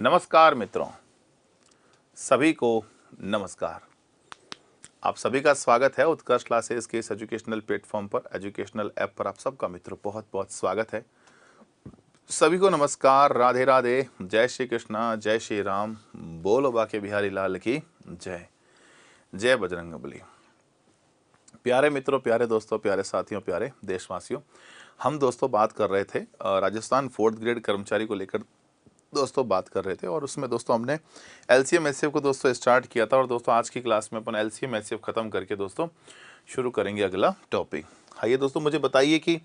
नमस्कार मित्रों, सभी को नमस्कार। आप सभी का स्वागत है उत्कर्ष क्लासेस के इस एजुकेशनल प्लेटफॉर्म पर, एजुकेशनल ऐप पर। आप सबका मित्रों बहुत बहुत स्वागत है। सभी को नमस्कार, राधे राधे, जय श्री कृष्णा, जय श्री राम, बोलो बाके बिहारी लाल की जय, जय बजरंगबली। प्यारे मित्रों, प्यारे दोस्तों, प्यारे साथियों, प्यारे देशवासियों, हम दोस्तों बात कर रहे थे राजस्थान 4th ग्रेड कर्मचारी को लेकर दोस्तों बात कर रहे थे, और उसमें दोस्तों हमने एलसीएम एचसीएफ को दोस्तों स्टार्ट किया था। और दोस्तों आज की क्लास में अपन एलसीएम एचसीएफ खत्म करके दोस्तों शुरू करेंगे अगला टॉपिक। आइए दोस्तों, मुझे बताइए कि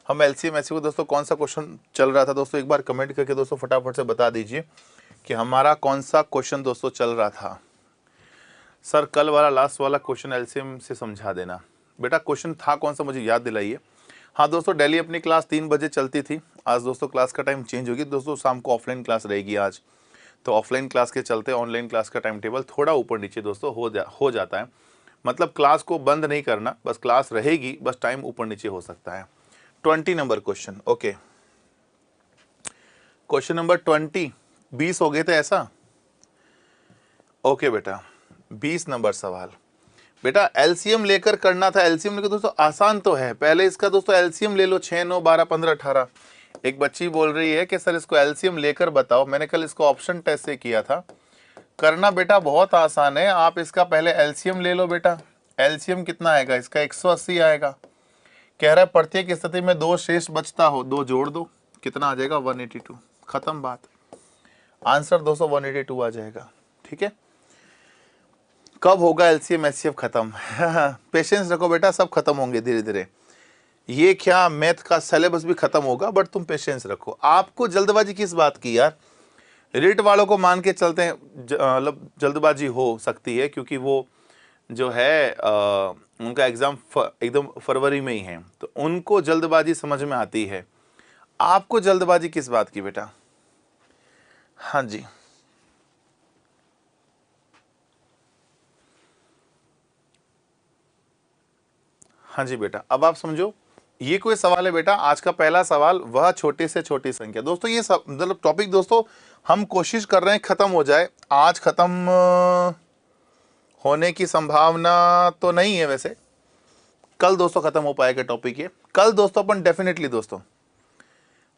हम एलसीएम एचसीएफ को दोस्तों कौन सा क्वेश्चन चल रहा था। दोस्तों एक बार कमेंट करके दोस्तों फटाफट से बता दीजिए कि हमारा कौन सा क्वेश्चन दोस्तों चल रहा था। सर कल वाला लास्ट वाला क्वेश्चन एलसीएम से समझा देना। बेटा क्वेश्चन था कौन सा, मुझे याद दिलाइए। हाँ दोस्तों, डेली अपनी क्लास 3 बजे चलती थी। आज दोस्तों क्लास का टाइम चेंज होगी दोस्तों, शाम को ऑफलाइन क्लास रहेगी आज। तो ऑफलाइन क्लास के चलते ऑनलाइन क्लास का टाइम टेबल थोड़ा ऊपर नीचे दोस्तों हो जाता है। मतलब क्लास को बंद नहीं करना, बस क्लास रहेगी, बस टाइम ऊपर नीचे हो सकता है। 20 number question, okay. Question number 20, 20 हो गए थे ऐसा? ओके बेटा, 20 नंबर सवाल। बेटा एलसीएम लेकर करना था। एलसीएम लेकर दोस्तों आसान तो है। पहले इसका दोस्तों एलसीएम ले लो, 6, 9, 12, 15, 18। एक बच्ची बोल रही है कि सर इसको एलसीएम लेकर बताओ। मैंने कल इसको ऑप्शन टेस्ट से किया था। करना बेटा बहुत आसान है। आप इसका पहले एलसीएम ले लो बेटा। एलसीएम कितना आएगा इसका? 180 आएगा। कह रहा है प्रत्येक स्थिति में 2 शेष बचता हो, 2 जोड़ दो, कितना आ जाएगा? 182। खत्म बात। आंसर दोस्तों 182 आ जाएगा। ठीक है। कब होगा एलसीएम एचसीएफ खत्म? पेशेंस रखो बेटा, सब खत्म होंगे धीरे धीरे। ये क्या मैथ का सिलेबस भी खत्म होगा, बट तुम पेशेंस रखो। आपको जल्दबाजी किस बात की यार? रिट वालों को मान के चलते हैं, मतलब जल्दबाजी हो सकती है क्योंकि वो जो है उनका एग्जाम एकदम फरवरी में ही है, तो उनको जल्दबाजी समझ में आती है। आपको जल्दबाजी किस बात की बेटा? हाँ जी, हाँ जी बेटा, अब आप समझो ये कोई सवाल है बेटा। आज का पहला सवाल, वह छोटी से छोटी संख्या। दोस्तों ये सब मतलब टॉपिक दोस्तों हम कोशिश कर रहे हैं खत्म हो जाए। आज खत्म होने की संभावना तो नहीं है वैसे। कल दोस्तों खत्म हो पाएगा टॉपिक ये। कल दोस्तों अपन डेफिनेटली दोस्तों,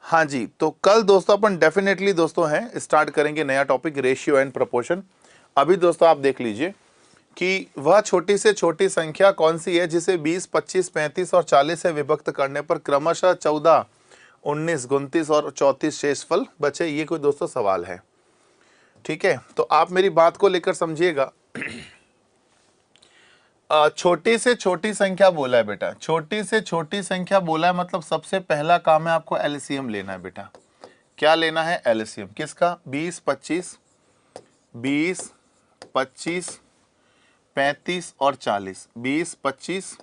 हाँ जी, तो कल दोस्तों अपन डेफिनेटली दोस्तों हैं स्टार्ट करेंगे नया टॉपिक, रेशियो एंड प्रोपोर्शन। अभी दोस्तों आप देख लीजिए कि वह छोटी से छोटी संख्या कौन सी है जिसे 20, 25, 35 और 40 से विभक्त करने पर क्रमशः 14, 19, 29 और 34 शेषफल बचे। ये कोई दोस्तों सवाल है। ठीक है, तो आप मेरी बात को लेकर समझिएगा। छोटी से छोटी संख्या बोला है बेटा, छोटी से छोटी संख्या बोला है, मतलब सबसे पहला काम है आपको एलसीएम लेना है बेटा। क्या लेना है? एलसीएम किसका? 20, 25, 20, 25, 35 और 40। 20, 25,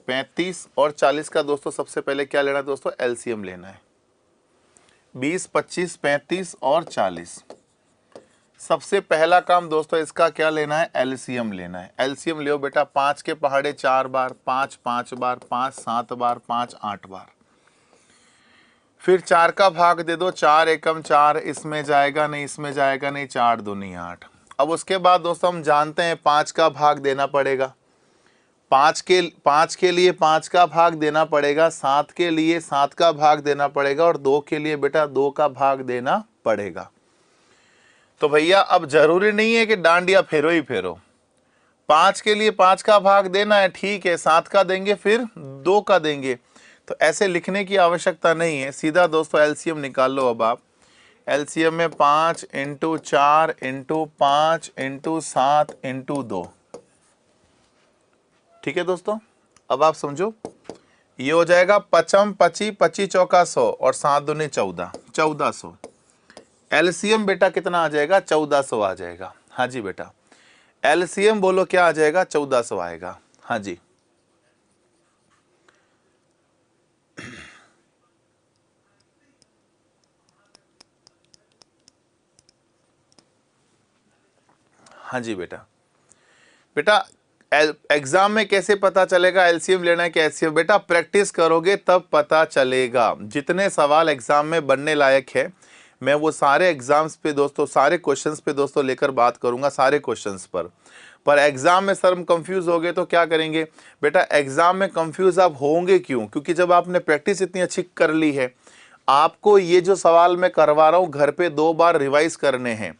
35 और 40 का दोस्तों सबसे पहले क्या लेना है दोस्तों? एलसीएम लेना है। 20, 25, 35 और 40। सबसे पहला काम दोस्तों इसका क्या लेना है? एलसीएम लेना है। एलसीएम लियो बेटा। 5 के पहाड़े 4 बार, 5 5 बार, 5 7 बार, 5 8 बार। फिर 4 का भाग दे दो। 4 एकम 4, इसमें जाएगा नहीं, इसमें जाएगा नहीं, 4 दूनी 8। अब उसके बाद दोस्तों हम जानते हैं 5 का भाग देना पड़ेगा। 5 के लिए 5 का भाग देना पड़ेगा, 7 के लिए 7 का भाग देना पड़ेगा, और 2 के लिए बेटा 2 का भाग देना पड़ेगा। तो भैया अब जरूरी नहीं है कि डांडिया फेरो ही फेरो। 5 के लिए 5 का भाग देना है, ठीक है, 7 का देंगे, फिर 2 का देंगे। तो ऐसे लिखने की आवश्यकता नहीं है, सीधा दोस्तों एलसीएम निकाल लो। अब आप एलसीएम में 5 × 4 × 5 × 7 × 2। ठीक है दोस्तों, अब आप समझो ये हो जाएगा 55, 25, 25 चौका 100 और 7 दूनी 14, 1400। एलसीएम बेटा कितना आ जाएगा? 1400 आ जाएगा। हाँ जी बेटा, एलसीएम बोलो क्या आ जाएगा? 1400 आएगा। हाँ जी, हाँ जी बेटा। बेटा एग्जाम में कैसे पता चलेगा एलसीएम लेना है कि एचसीएफ? बेटा प्रैक्टिस करोगे तब पता चलेगा। जितने सवाल एग्जाम में बनने लायक है मैं वो सारे एग्जाम्स पे दोस्तों, सारे क्वेश्चंस पे दोस्तों लेकर बात करूंगा, सारे क्वेश्चंस पर एग्जाम में सर हम कंफ्यूज हो गए तो क्या करेंगे बेटा? एग्जाम में कंफ्यूज आप होंगे क्यों? क्योंकि जब आपने प्रैक्टिस इतनी अच्छी कर ली है, आपको ये जो सवाल मैं करवा रहा हूं घर पे 2 बार रिवाइज करने हैं,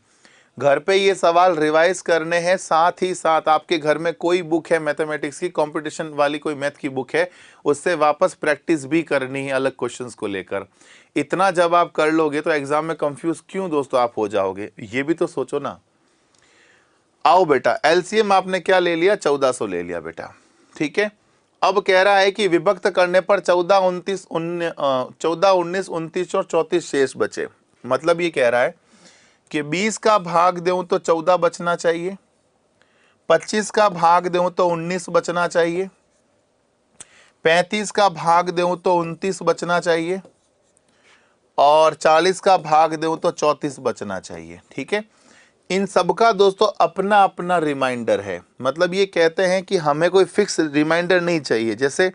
घर पे ये सवाल रिवाइज करने हैं। साथ ही साथ आपके घर में कोई बुक है मैथमेटिक्स की, कंपटीशन वाली कोई मैथ की बुक है, उससे वापस प्रैक्टिस भी करनी है अलग क्वेश्चंस को लेकर। इतना जब आप कर लोगे तो एग्जाम में कंफ्यूज क्यों दोस्तों आप हो जाओगे? ये भी तो सोचो ना। आओ बेटा, एलसीएम आपने क्या ले लिया? 1400 ले लिया बेटा, ठीक है। अब कह रहा है कि विभक्त करने पर 14, 19, 29, 34 शेष बचे। मतलब ये कह रहा है कि 20 का भाग दूं तो 14 बचना चाहिए, 25 का भाग दूं तो 19 बचना चाहिए, 35 का भाग दूं तो 29 बचना चाहिए, और 40 का भाग दूं तो 34 बचना चाहिए, ठीक है। इन सबका दोस्तों अपना अपना रिमाइंडर है। मतलब ये कहते हैं कि हमें कोई फिक्स रिमाइंडर नहीं चाहिए। जैसे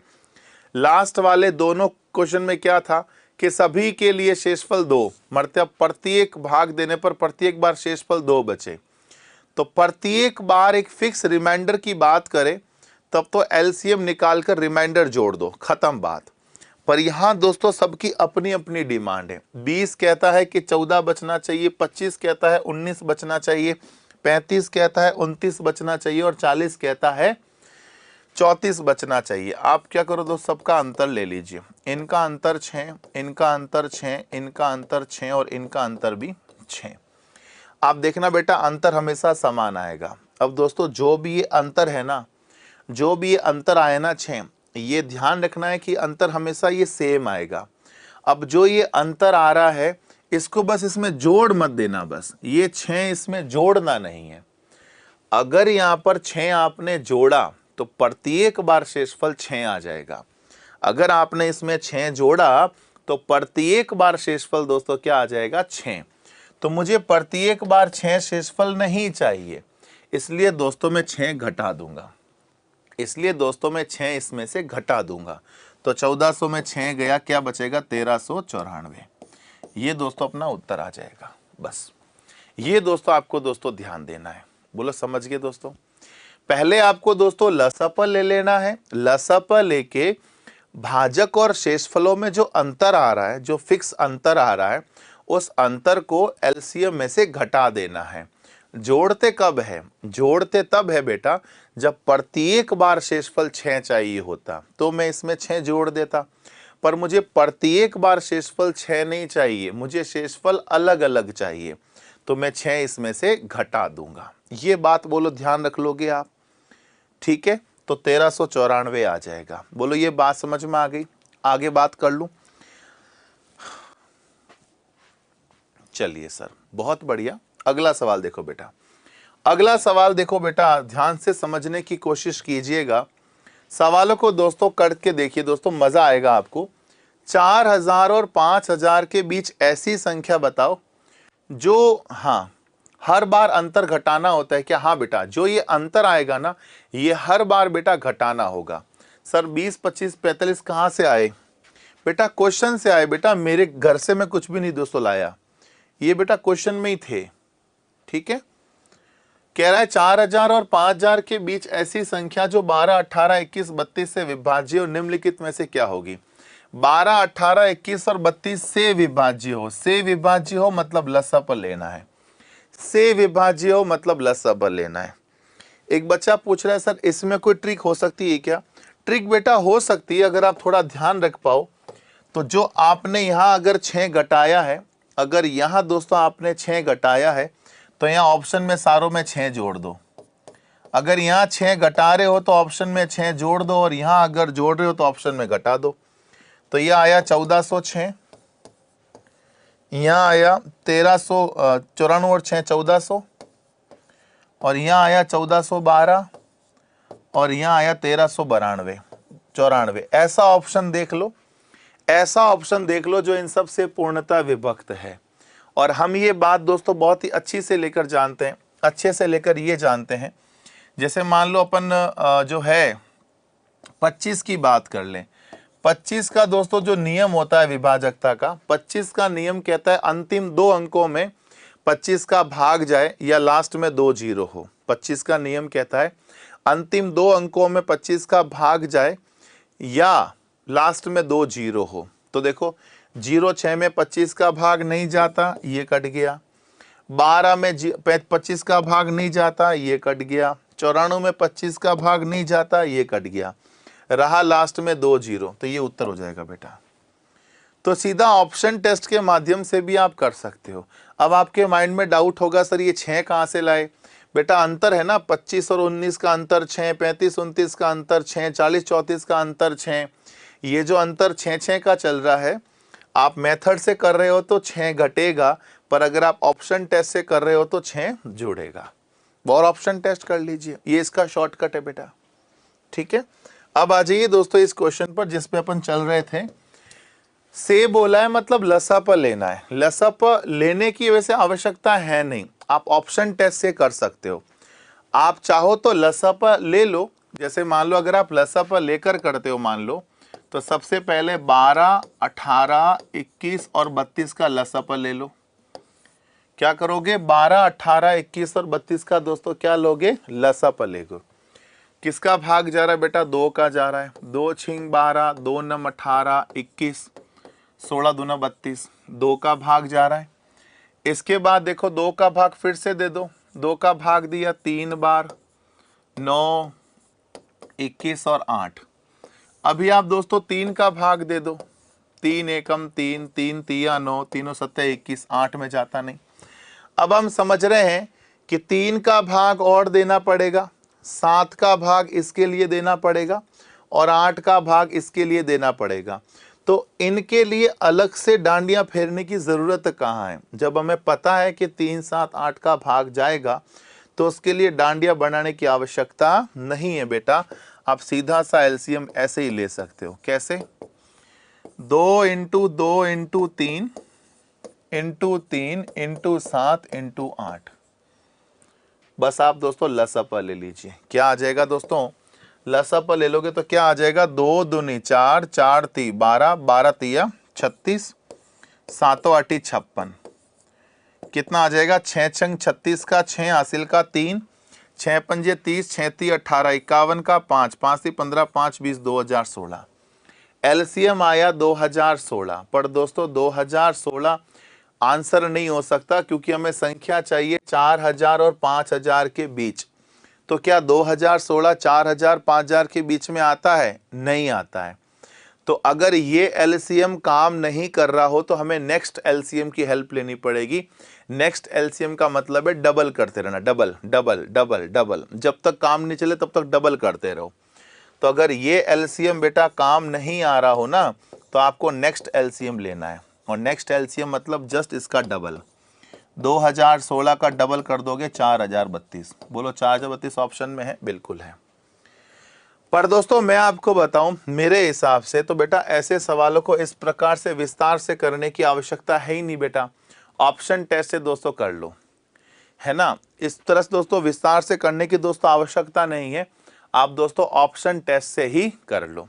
लास्ट वाले दोनों क्वेश्चन में क्या था कि सभी के लिए शेषफल 2, मतलब प्रत्येक भाग देने पर प्रत्येक बार शेषफल 2 बचे। तो प्रत्येक बार एक फिक्स रिमाइंडर की बात करें तब तो एलसीएम निकालकर रिमाइंडर जोड़ दो, खत्म बात। पर यहां दोस्तों सबकी अपनी अपनी डिमांड है। 20 कहता है कि 14 बचना चाहिए, 25 कहता है 19 बचना चाहिए, 35 कहता है 29 बचना चाहिए, और 40 कहता है 34 बचना चाहिए। आप क्या करो दोस्त, सबका अंतर ले लीजिए। इनका अंतर 6, इनका अंतर 6, इनका अंतर 6, और इनका अंतर भी 6। आप देखना बेटा अंतर हमेशा समान आएगा। अब दोस्तों जो भी ये अंतर है ना, जो भी ये अंतर आए ना 6, ये ध्यान रखना है कि अंतर हमेशा ये सेम आएगा। अब जो ये अंतर आ रहा है इसको बस इसमें जोड़ मत देना, बस ये 6 इसमें जोड़ना नहीं है। अगर यहां पर 6 आपने जोड़ा तो प्रत्येक बार शेषफल 6 आ जाएगा। अगर आपने इसमें 6 जोड़ा तो प्रत्येक बार शेषफल दोस्तों क्या आ जाएगा? 6। तो मुझे प्रत्येक बार 6 शेषफल नहीं चाहिए, इसलिए दोस्तों मैं 6 घटा दूंगा, इसलिए दोस्तों मैं 6 इसमें से घटा दूंगा। तो 1400 में 6 गया, क्या बचेगा? 1394। ये दोस्तों अपना उत्तर आ जाएगा। बस ये दोस्तों आपको दोस्तों ध्यान देना है। बोलो समझ गए दोस्तों? पहले आपको दोस्तों लसप ले लेना है। लसप लेके भाजक और शेषफलों में जो अंतर आ रहा है, जो फिक्स अंतर आ रहा है, उस अंतर को एलसीएम में से घटा देना है। जोड़ते कब है? जोड़ते तब है बेटा जब प्रत्येक बार शेषफल 6 चाहिए होता, तो मैं इसमें 6 जोड़ देता। पर मुझे प्रत्येक बार शेषफल 6 नहीं चाहिए, मुझे शेषफल अलग अलग चाहिए, तो मैं 6 इसमें से घटा दूंगा। ये बात बोलो ध्यान रख लोगे आप, ठीक है। तो 1394 आ जाएगा। बोलो ये बात समझ में आ गई? आगे बात कर लूं? चलिए सर, बहुत बढ़िया। अगला सवाल देखो बेटा, अगला सवाल देखो बेटा, ध्यान से समझने की कोशिश कीजिएगा। सवालों को दोस्तों करके देखिए दोस्तों, मजा आएगा आपको। 4000 और 5000 के बीच ऐसी संख्या बताओ जो, हाँ, हर बार अंतर घटाना होता है क्या? हाँ बेटा, जो ये अंतर आएगा ना, ये हर बार बेटा घटाना होगा। सर 20, 25, 45 कहाँ से आए? बेटा क्वेश्चन से आए बेटा, मेरे घर से मैं कुछ भी नहीं दोस्तों लाया, ये बेटा क्वेश्चन में ही थे, ठीक है। कह रहा है 4000 और 5000 के बीच ऐसी संख्या जो 12, 18, 21, 32 से विभाज्य हो, निम्नलिखित में से क्या होगी? 12, 18, 21 और 32 से विभाज्य हो। से विभाज्य हो मतलब लसप लेना है, से विभाज्य हो मतलब लसप लेना है। एक बच्चा पूछ रहा है सर इसमें कोई ट्रिक हो सकती है क्या? ट्रिक बेटा हो सकती है अगर आप थोड़ा ध्यान रख पाओ। तो जो आपने यहाँ अगर 6 घटाया है, अगर यहाँ दोस्तों आपने 6 घटाया है, तो यहाँ ऑप्शन में सारों में 6 जोड़ दो। अगर यहाँ 6 घटा रहे हो तो ऑप्शन में 6 जोड़ दो, और यहाँ अगर जोड़ रहे हो तो ऑप्शन में घटा दो। तो यह आया 1406, यहाँ आया 1394 और 6 1400, और यहाँ आया 1412, और यहाँ आया 1394। ऐसा ऑप्शन देख लो, ऐसा ऑप्शन देख लो जो इन सब से पूर्णतः विभक्त है। और हम ये बात दोस्तों बहुत ही अच्छी से लेकर जानते हैं, अच्छे से लेकर ये जानते हैं। जैसे मान लो अपन जो है 25 की बात कर लें, 25 का दोस्तों जो नियम होता है विभाजकता का, 25 का नियम कहता है अंतिम 2 अंकों में 25 का भाग जाए या लास्ट में 2 जीरो हो। 25 का नियम कहता है अंतिम 2 अंकों में 25 का भाग जाए या लास्ट में 2 जीरो हो। तो देखो 06 में 25 का भाग नहीं जाता, ये कट गया। 12 में 25 का भाग नहीं जाता, ये कट गया। 94 में 25 का भाग नहीं जाता, ये कट गया। रहा लास्ट में 2 जीरो, तो ये उत्तर हो जाएगा बेटा। तो सीधा ऑप्शन टेस्ट के माध्यम से भी आप कर सकते हो। अब आपके माइंड में डाउट होगा सर ये 6 कहाँ से लाए? बेटा अंतर है ना, 25 और 19 का अंतर 6, 35 29 का अंतर 6, 40 34 का अंतर 6। ये जो अंतर 6 का चल रहा है, आप मेथड से कर रहे हो तो 6 घटेगा, पर अगर आप ऑप्शन टेस्ट से कर रहे हो तो 6 जुड़ेगा। और ऑप्शन टेस्ट कर लीजिए, ये इसका शॉर्टकट है बेटा। ठीक है, अब आ जाइए दोस्तों इस क्वेश्चन पर जिस पे अपन चल रहे थे। से बोला है मतलब लसाप लेना है। लसाप लेने की वैसे आवश्यकता है नहीं, आप ऑप्शन टेस्ट से कर सकते हो। आप चाहो तो लसाप ले लो। जैसे मान लो अगर आप लसाप लेकर करते हो, मान लो तो सबसे पहले 12, 18, 21 और 32 का लसाप ले लो। क्या करोगे? 12, 18, 21 और 32 का दोस्तों क्या लोगे? लसाप लेगो। किसका भाग जा रहा है बेटा? 2 का जा रहा है। 2 छिंग 12, 2 नम 18, 21, 16 दूना 32, 2 का भाग जा रहा है। इसके बाद देखो 2 का भाग फिर से दे दो। 2 का भाग दिया 3 बार, 9, 21 और 8। अभी आप दोस्तों 3 का भाग दे दो। 3 एकम 3, 3 तिया 9, तीनों सत्ते 21, 8 में जाता नहीं। अब हम समझ रहे हैं कि 3 का भाग और देना पड़ेगा, 7 का भाग इसके लिए देना पड़ेगा और 8 का भाग इसके लिए देना पड़ेगा। तो इनके लिए अलग से डांडियां फेरने की जरूरत कहाँ है? जब हमें पता है कि 3, 7, 8 का भाग जाएगा तो उसके लिए डांडिया बनाने की आवश्यकता नहीं है बेटा। आप सीधा सा एलसीएम ऐसे ही ले सकते हो। कैसे? 2 into 2 into 3 into 3 into 7 into 8। बस आप दोस्तों लसाप ले लीजिए। क्या आ जाएगा दोस्तों? लसाप ले लोगे तो क्या आ जाएगा? 2 दूनी 4, 4 ती 12, 12 तिया 36, 7 8 56। कितना आ जाएगा? 6 छंग 36 का 6 हासिल का 3, 6 पंजे 30, 6 ती 18, 51 का 5, 5 ती 15, 5 20, 2016। एलसीएम आया 2016। पर दोस्तों 2016 आंसर नहीं हो सकता क्योंकि हमें संख्या चाहिए 4000 और 5000 के बीच। तो क्या 2016 4000 5000 के बीच में आता है? नहीं आता है। तो अगर ये एलसीएम काम नहीं कर रहा हो तो हमें नेक्स्ट एलसीएम की हेल्प लेनी पड़ेगी। नेक्स्ट एलसीएम का मतलब है डबल करते रहना, डबल डबल डबल डबल। जब तक काम नहीं चले तब तक डबल करते रहो। तो अगर ये एलसीएम बेटा काम नहीं आ रहा हो ना, तो आपको नेक्स्ट एलसीएम लेना है। और नेक्स्ट एलसीएम मतलब जस्ट इसका डबल। 2016 का डबल कर दोगे 4032। बोलो 4032 ऑप्शन में है? बिल्कुल है। पर दोस्तों मैं आपको बताऊं, मेरे हिसाब से तो बेटा ऐसे सवालों को इस प्रकार से विस्तार से करने की आवश्यकता है ही नहीं बेटा। ऑप्शन टेस्ट से दोस्तों कर लो, है ना। इस तरह से दोस्तों विस्तार से करने की दोस्तों आवश्यकता नहीं है। आप दोस्तों ऑप्शन टेस्ट से ही कर लो।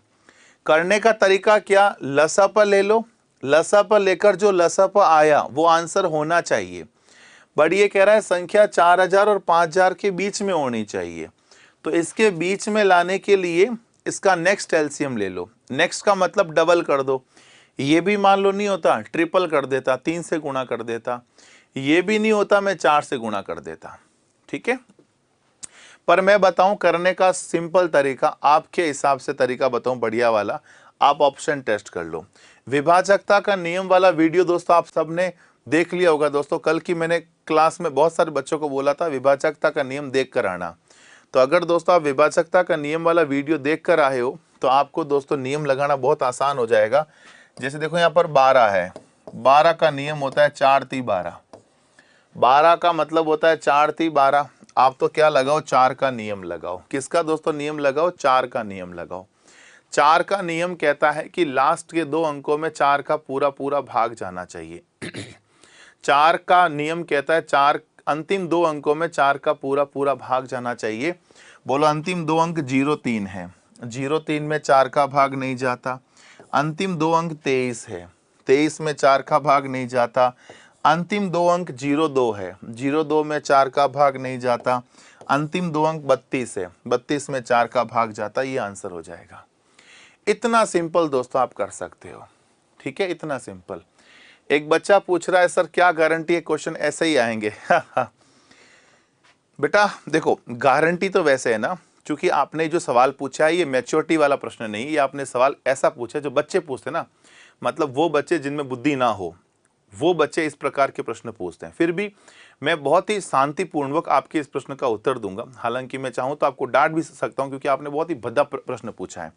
करने का तरीका क्या? लसाप ले लो। लसाप लेकर जो लसाप आया वो आंसर होना चाहिए। बट ये कह रहा है संख्या 4000 और 5000 के बीच में होनी चाहिए। तो इसके बीच में लाने के लिए इसका नेक्स्ट एलसीएम ले लो। नेक्स्ट का मतलब डबल कर दो। ये भी मान लो नहीं होता, ट्रिपल कर देता, 3 से गुणा कर देता। ये भी नहीं होता, मैं 4 से गुणा कर देता। ठीक है, पर मैं बताऊं करने का सिंपल तरीका, आपके हिसाब से तरीका बताऊं बढ़िया वाला। आप ऑप्शन टेस्ट कर लो। विभाजकता का नियम वाला वीडियो दोस्तों आप सबने देख लिया होगा। दोस्तों कल की मैंने क्लास में बहुत सारे बच्चों को बोला था विभाजकता का नियम देख कर आना। तो अगर दोस्तों आप विभाजकता का नियम वाला वीडियो देख कर आए हो तो आपको दोस्तों नियम लगाना बहुत आसान हो जाएगा। जैसे देखो यहाँ पर 12 है, 12 का नियम होता है 4 ती 12। 12 का मतलब होता है 4 ती 12। आप तो क्या लगाओ? 4 का नियम लगाओ। किसका दोस्तों नियम लगाओ? 4 का नियम लगाओ। 4 का नियम कहता है कि लास्ट के 2 अंकों में 4 का पूरा पूरा भाग जाना चाहिए। 4 का नियम कहता है 4 अंतिम 2 अंकों में 4 का पूरा पूरा भाग जाना चाहिए। बोलो अंतिम 2 अंक 03 है, 03 में 4 का भाग नहीं जाता। अंतिम 2 अंक 23 है, 23 में 4 का भाग नहीं जाता। अंतिम 2 अंक 02 है, 02 में 4 का भाग नहीं जाता। अंतिम 2 अंक 32 है, 32 में 4 का भाग जाता। ये आंसर हो जाएगा। इतना सिंपल दोस्तों आप कर सकते हो, ठीक है, इतना सिंपल। एक बच्चा पूछ रहा है सर क्या गारंटी है, क्वेश्चन ऐसे ही आएंगे। बेटा देखो, गारंटी तो वैसे है ना, क्योंकि आपने जो सवाल पूछा है ये मैच्योरिटी वाला प्रश्न नहीं, ये आपने सवाल ऐसा पूछा जो बच्चे पूछते ना, मतलब वो बच्चे जिनमें बुद्धि ना हो वो बच्चे इस प्रकार के प्रश्न पूछते हैं। फिर भी मैं बहुत ही शांतिपूर्वक आपके इस प्रश्न का उत्तर दूंगा। हालांकि मैं चाहूं तो आपको डांट भी सकता हूं क्योंकि आपने बहुत ही भद्दा प्रश्न पूछा है,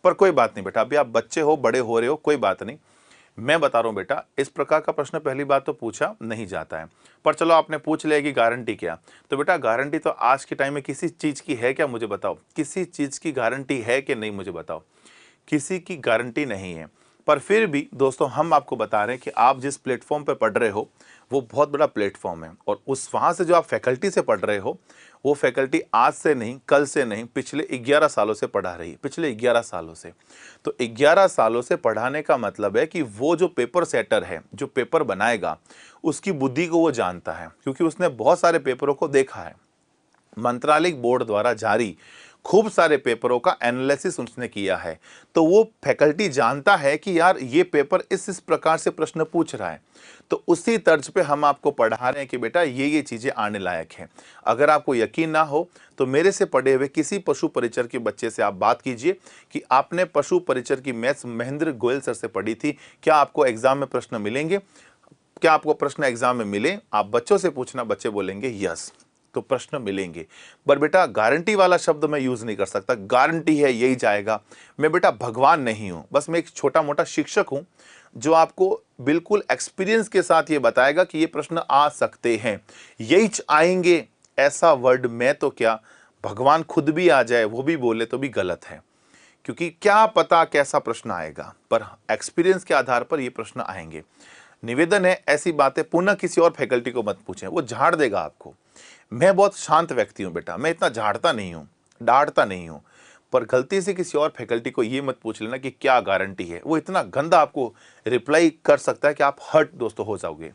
पर कोई बात नहीं बेटा, अभी आप बच्चे हो, बड़े हो रहे हो, कोई बात नहीं। मैं बता रहा हूं बेटा, इस प्रकार का प्रश्न पहली बात तो पूछा नहीं जाता है। पर चलो आपने पूछ लिया कि गारंटी क्या, तो बेटा गारंटी तो आज के टाइम में किसी चीज की है क्या, मुझे बताओ, किसी चीज की गारंटी है कि नहीं, मुझे बताओ। किसी की गारंटी नहीं है। पर फिर भी दोस्तों हम आपको बता रहे हैं कि आप जिस प्लेटफॉर्म पर पढ़ रहे हो वो बहुत बड़ा प्लेटफॉर्म है, और उस वहाँ से जो आप फैकल्टी से पढ़ रहे हो वो फैकल्टी आज से नहीं, कल से नहीं, पिछले 11 सालों से पढ़ा रही है, पिछले 11 सालों से। तो 11 सालों से पढ़ाने का मतलब है कि वो जो पेपर सेटर है, जो पेपर बनाएगा, उसकी बुद्धि को वो जानता है, क्योंकि उसने बहुत सारे पेपरों को देखा है। मंत्रालय बोर्ड द्वारा जारी खूब सारे पेपरों का एनालिसिस उसने किया है, तो वो फैकल्टी जानता है कि यार ये पेपर इस प्रकार से प्रश्न पूछ रहा है। तो उसी तर्ज पे हम आपको पढ़ा रहे हैं कि बेटा ये चीजें आने लायक हैं। अगर आपको यकीन ना हो तो मेरे से पढ़े हुए किसी पशु परिचर के बच्चे से आप बात कीजिए कि आपने पशु परिचर की मैथ्स महेंद्र गोयल सर से पढ़ी थी, क्या आपको एग्जाम में प्रश्न मिलेंगे, क्या आपको प्रश्न एग्जाम में मिले? आप बच्चों से पूछना, बच्चे बोलेंगे यस, तो प्रश्न मिलेंगे। पर बेटा गारंटी वाला शब्द मैं यूज नहीं कर सकता, गारंटी है यही जाएगा। मैं बेटा भगवान नहीं हूं, बस मैं एक छोटा मोटा शिक्षक हूं जो आपको बिल्कुल एक्सपीरियंस के साथ ये बताएगा कि ये प्रश्न आ सकते हैं, यही आएंगे, ऐसा वर्ड मैं तो क्या, भगवान खुद भी आ जाए वो भी बोले तो भी गलत है, क्योंकि क्या पता कैसा प्रश्न आएगा, पर एक्सपीरियंस के आधार पर ये प्रश्न आएंगे। निवेदन है ऐसी बातें पुनः किसी और फैकल्टी को मत पूछें, वो झाड़ देगा आपको। मैं बहुत शांत व्यक्ति हूं बेटा, मैं इतना झाड़ता नहीं हूं, डांटता नहीं हूं, पर गलती से किसी और फैकल्टी को ये मत पूछ लेना कि क्या गारंटी है, वो इतना गंदा आपको रिप्लाई कर सकता है कि आप हर्ट दोस्तों हो जाओगे,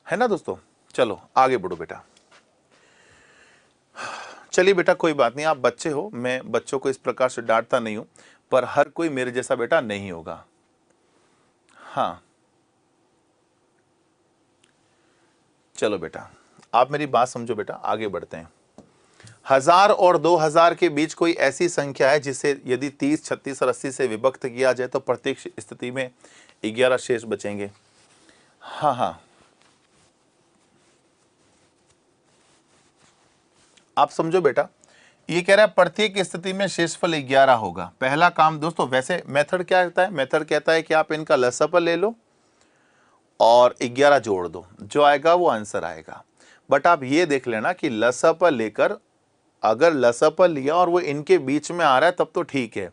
है ना दोस्तों। चलो आगे बढ़ो बेटा। चलिए बेटा कोई बात नहीं, आप बच्चे हो, मैं बच्चों को इस प्रकार से डांटता नहीं हूं, पर हर कोई मेरे जैसा बेटा नहीं होगा। हाँ चलो बेटा आप मेरी बात समझो बेटा, आगे बढ़ते हैं। 1000 और 2000 के बीच कोई ऐसी संख्या है जिसे यदि 30, 36 और 80 से विभक्त किया जाए तो प्रत्येक स्थिति में 11 शेष बचेंगे। हाँ हाँ आप समझो बेटा, ये कह रहा है प्रत्येक स्थिति में शेषफल 11 होगा। पहला काम दोस्तों, वैसे मेथड क्या कहता है, मेथड कहता है कि आप इनका लसअप ले लो और 11 जोड़ दो, जो आएगा वो आंसर आएगा। बट आप ये देख लेना कि लसअप लेकर, अगर लसअप लिया और वो इनके बीच में आ रहा है तब तो ठीक है,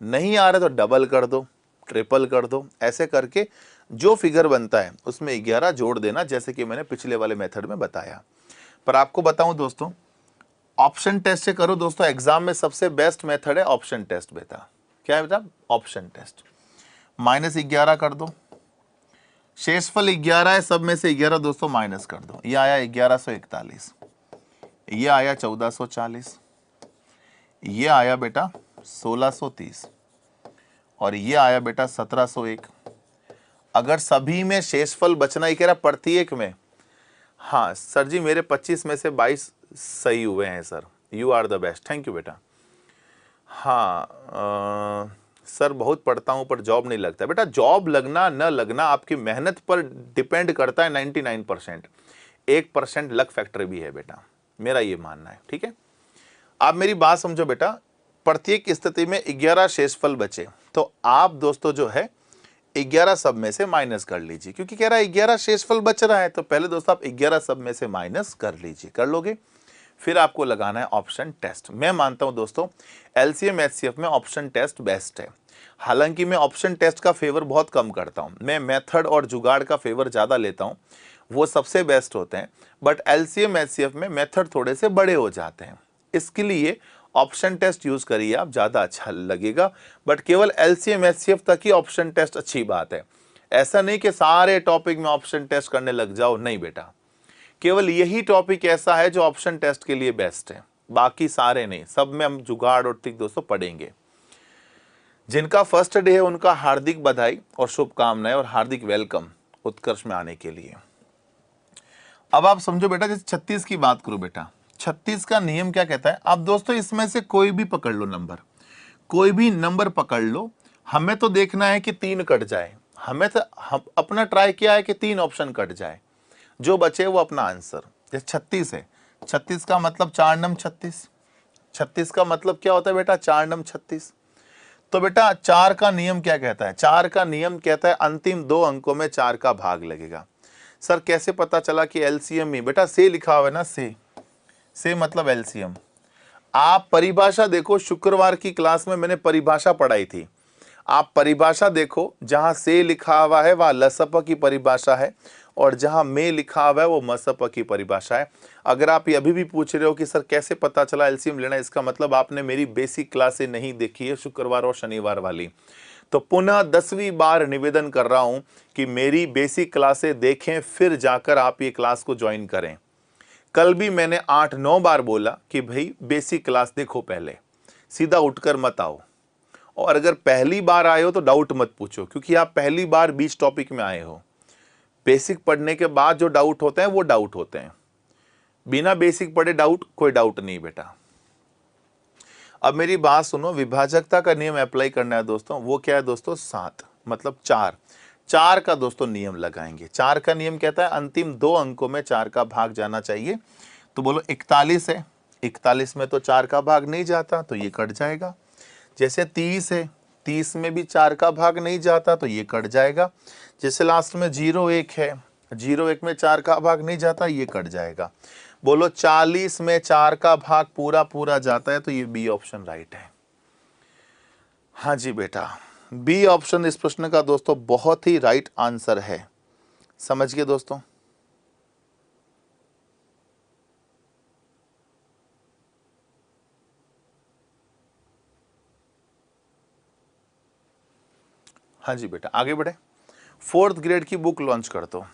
नहीं आ रहा है तो डबल कर दो, ट्रिपल कर दो, ऐसे करके जो फिगर बनता है उसमें 11 जोड़ देना, जैसे कि मैंने पिछले वाले मेथड में बताया। पर आपको बताऊं दोस्तों, ऑप्शन टेस्ट से करो दोस्तों, एग्जाम में सबसे बेस्ट मेथड है ऑप्शन टेस्ट बेटा। क्या है बेटा? Option test. -11 कर दो, शेषफल 11 है, सब में से 11 दोस्तों माइनस कर दो, ये आया 1141, ये आया 1440, ये आया बेटा 1630 और ये आया बेटा 1701। अगर सभी में शेषफल बचना, ये कह रहा प्रत्येक में, हाँ सर जी मेरे 25 में से 22 सही हुए हैं sir, you are the best, thank you बेटा। हाँ सर बहुत पढ़ता हूं पर जॉब नहीं लगता। बेटा जॉब लगना न लगना आपकी मेहनत पर डिपेंड करता है 99%, 1% लक फैक्टर भी है बेटा, मेरा ये मानना है, ठीक है। आप मेरी बात समझो बेटा, प्रत्येक स्थिति में 11 शेषफल बचे, तो आप दोस्तों जो है 11 सब में से माइनस कर लीजिए, क्योंकि कह रहा है 11 शेषफल बच रहा है, तो पहले दोस्तों आप 11 सब में से माइनस कर लीजिए, कर लोगे, फिर आपको लगाना है ऑप्शन टेस्ट। मैं मानता हूं दोस्तों एलसीएम एचसीएफ में ऑप्शन टेस्ट बेस्ट है। हालांकि मैं ऑप्शन टेस्ट का फेवर बहुत कम करता हूं, मैं मेथड और जुगाड़ का फेवर ज्यादा लेता हूं, वो सबसे बेस्ट होते हैं। बट एलसीएम एचसीएफ में मेथड थोड़े से बड़े हो जाते हैं, इसके लिए ऑप्शन टेस्ट यूज करिए आप, ज्यादा अच्छा लगेगा। बट केवल एलसीएम एचसीएफ तक ही ऑप्शन टेस्ट अच्छी बात है, ऐसा नहीं कि सारे टॉपिक में ऑप्शन टेस्ट करने लग जाओ, नहीं बेटा। केवल यही टॉपिक ऐसा है जो ऑप्शन टेस्ट के लिए बेस्ट है, बाकी सारे नहीं। सब में हम जुगाड़ और ट्रिक दोस्तों पढ़ेंगे। जिनका फर्स्ट डे है उनका हार्दिक बधाई और शुभकामनाएं और हार्दिक वेलकम उत्कर्ष में आने के लिए। अब आप समझो बेटा, जैसे 36 की बात करो बेटा, 36 का नियम क्या कहता है। अब दोस्तों इसमें से कोई भी पकड़ लो नंबर, कोई भी नंबर पकड़ लो, हमें तो देखना है कि 3 कट जाए। हमें तो अपना ट्राई किया है कि 3 ऑप्शन कट जाए, जो बचे वो अपना आंसर। जैसे 36 है, 36 का मतलब 4 नम 36, 36 का मतलब क्या होता है बेटा, 4 नम 36। तो बेटा 4 का नियम क्या कहता है, 4 का नियम कहता है अंतिम 2 अंकों में 4 का भाग लगेगा। सर कैसे पता चला कि एलसीएम ही, बेटा से लिखा हुआ है ना, से मतलब एलसीएम। आप परिभाषा देखो, शुक्रवार की क्लास में मैंने परिभाषा पढ़ाई थी, आप परिभाषा देखो, जहां से लिखा हुआ है वह लसप की परिभाषा है और जहां में लिखा हुआ है वो मसप की परिभाषा है। अगर आप ये अभी भी पूछ रहे हो कि सर कैसे पता चला एलसीएम लेना, इसका मतलब आपने मेरी बेसिक क्लासें नहीं देखी है शुक्रवार और शनिवार वाली। तो पुनः 10वीं बार निवेदन कर रहा हूं कि मेरी बेसिक क्लासें देखें, फिर जाकर आप ये क्लास को ज्वाइन करें। कल भी मैंने 8-9 बार बोला कि भाई बेसिक क्लास देखो पहले, सीधा उठकर मत आओ। और अगर पहली बार आए हो तो डाउट मत पूछो, क्योंकि आप पहली बार 20 टॉपिक में आए हो। बेसिक पढ़ने के बाद जो डाउट होते हैं वो डाउट होते हैं, बिना बेसिक पढ़े डाउट कोई डाउट नहीं बेटा। अब मेरी बात सुनो, विभाजकता का नियम अप्लाई करना है दोस्तों। वो क्या है दोस्तों, 7 मतलब 4 का दोस्तों नियम लगाएंगे। 4 का नियम कहता है अंतिम 2 अंकों में 4 का भाग जाना चाहिए। तो बोलो 41 है, 41 में तो 4 का भाग नहीं जाता, तो ये कट जाएगा। जैसे 30 है, 30 में भी 4 का भाग नहीं जाता, तो ये कट जाएगा। जैसे लास्ट में 01 है, 01 में 4 का भाग नहीं जाता, ये कट जाएगा। बोलो 40 में 4 का भाग पूरा पूरा जाता है, तो ये बी ऑप्शन राइट है। हाँ जी बेटा, बी ऑप्शन इस प्रश्न का दोस्तों बहुत ही राइट आंसर है। समझ गए दोस्तों। हाँ जी बेटा, आगे बढ़े। 4th ग्रेड की बुक लॉन्च कर दो।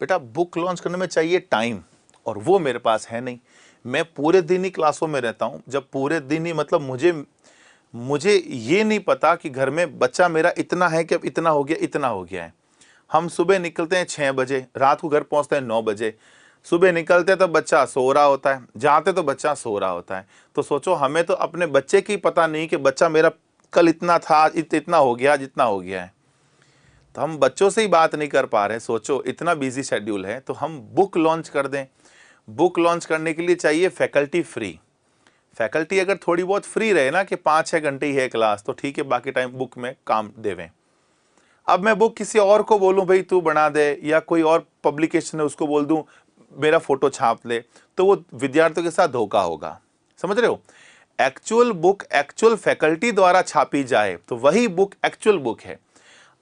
बेटा बुक लॉन्च करने में चाहिए टाइम, और वो मेरे पास है नहीं। मैं पूरे दिन ही क्लासों में रहता हूँ। जब पूरे दिन ही मतलब मुझे ये नहीं पता कि घर में बच्चा मेरा इतना है कि अब इतना हो गया, इतना हो गया है। हम सुबह निकलते हैं 6 बजे, रात को घर पहुँचते हैं 9 बजे। सुबह निकलते तो बच्चा सो रहा होता है, जाते तो बच्चा सो रहा होता है। तो सोचो, हमें तो अपने बच्चे की पता नहीं कि बच्चा मेरा कल इतना था, इतना हो गया, जितना हो गया है। तो हम बच्चों से ही बात नहीं कर पा रहे। सोचो इतना बिजी शेड्यूल है, तो हम बुक लॉन्च कर दें। बुक लॉन्च करने के लिए चाहिए फैकल्टी फ्री। फैकल्टी अगर थोड़ी बहुत फ्री रहे ना, कि 5-6 घंटे ही है क्लास, तो ठीक है, बाकी टाइम बुक में काम देवें। अब मैं बुक किसी और को बोलूं भाई तू बना दे, या कोई और पब्लिकेशन है उसको बोल दूं मेरा फोटो छाप ले, तो वो विद्यार्थियों के साथ धोखा होगा। समझ रहे हो। एक्चुअल बुक एक्चुअल फैकल्टी द्वारा छापी जाए तो वही बुक एक्चुअल बुक है।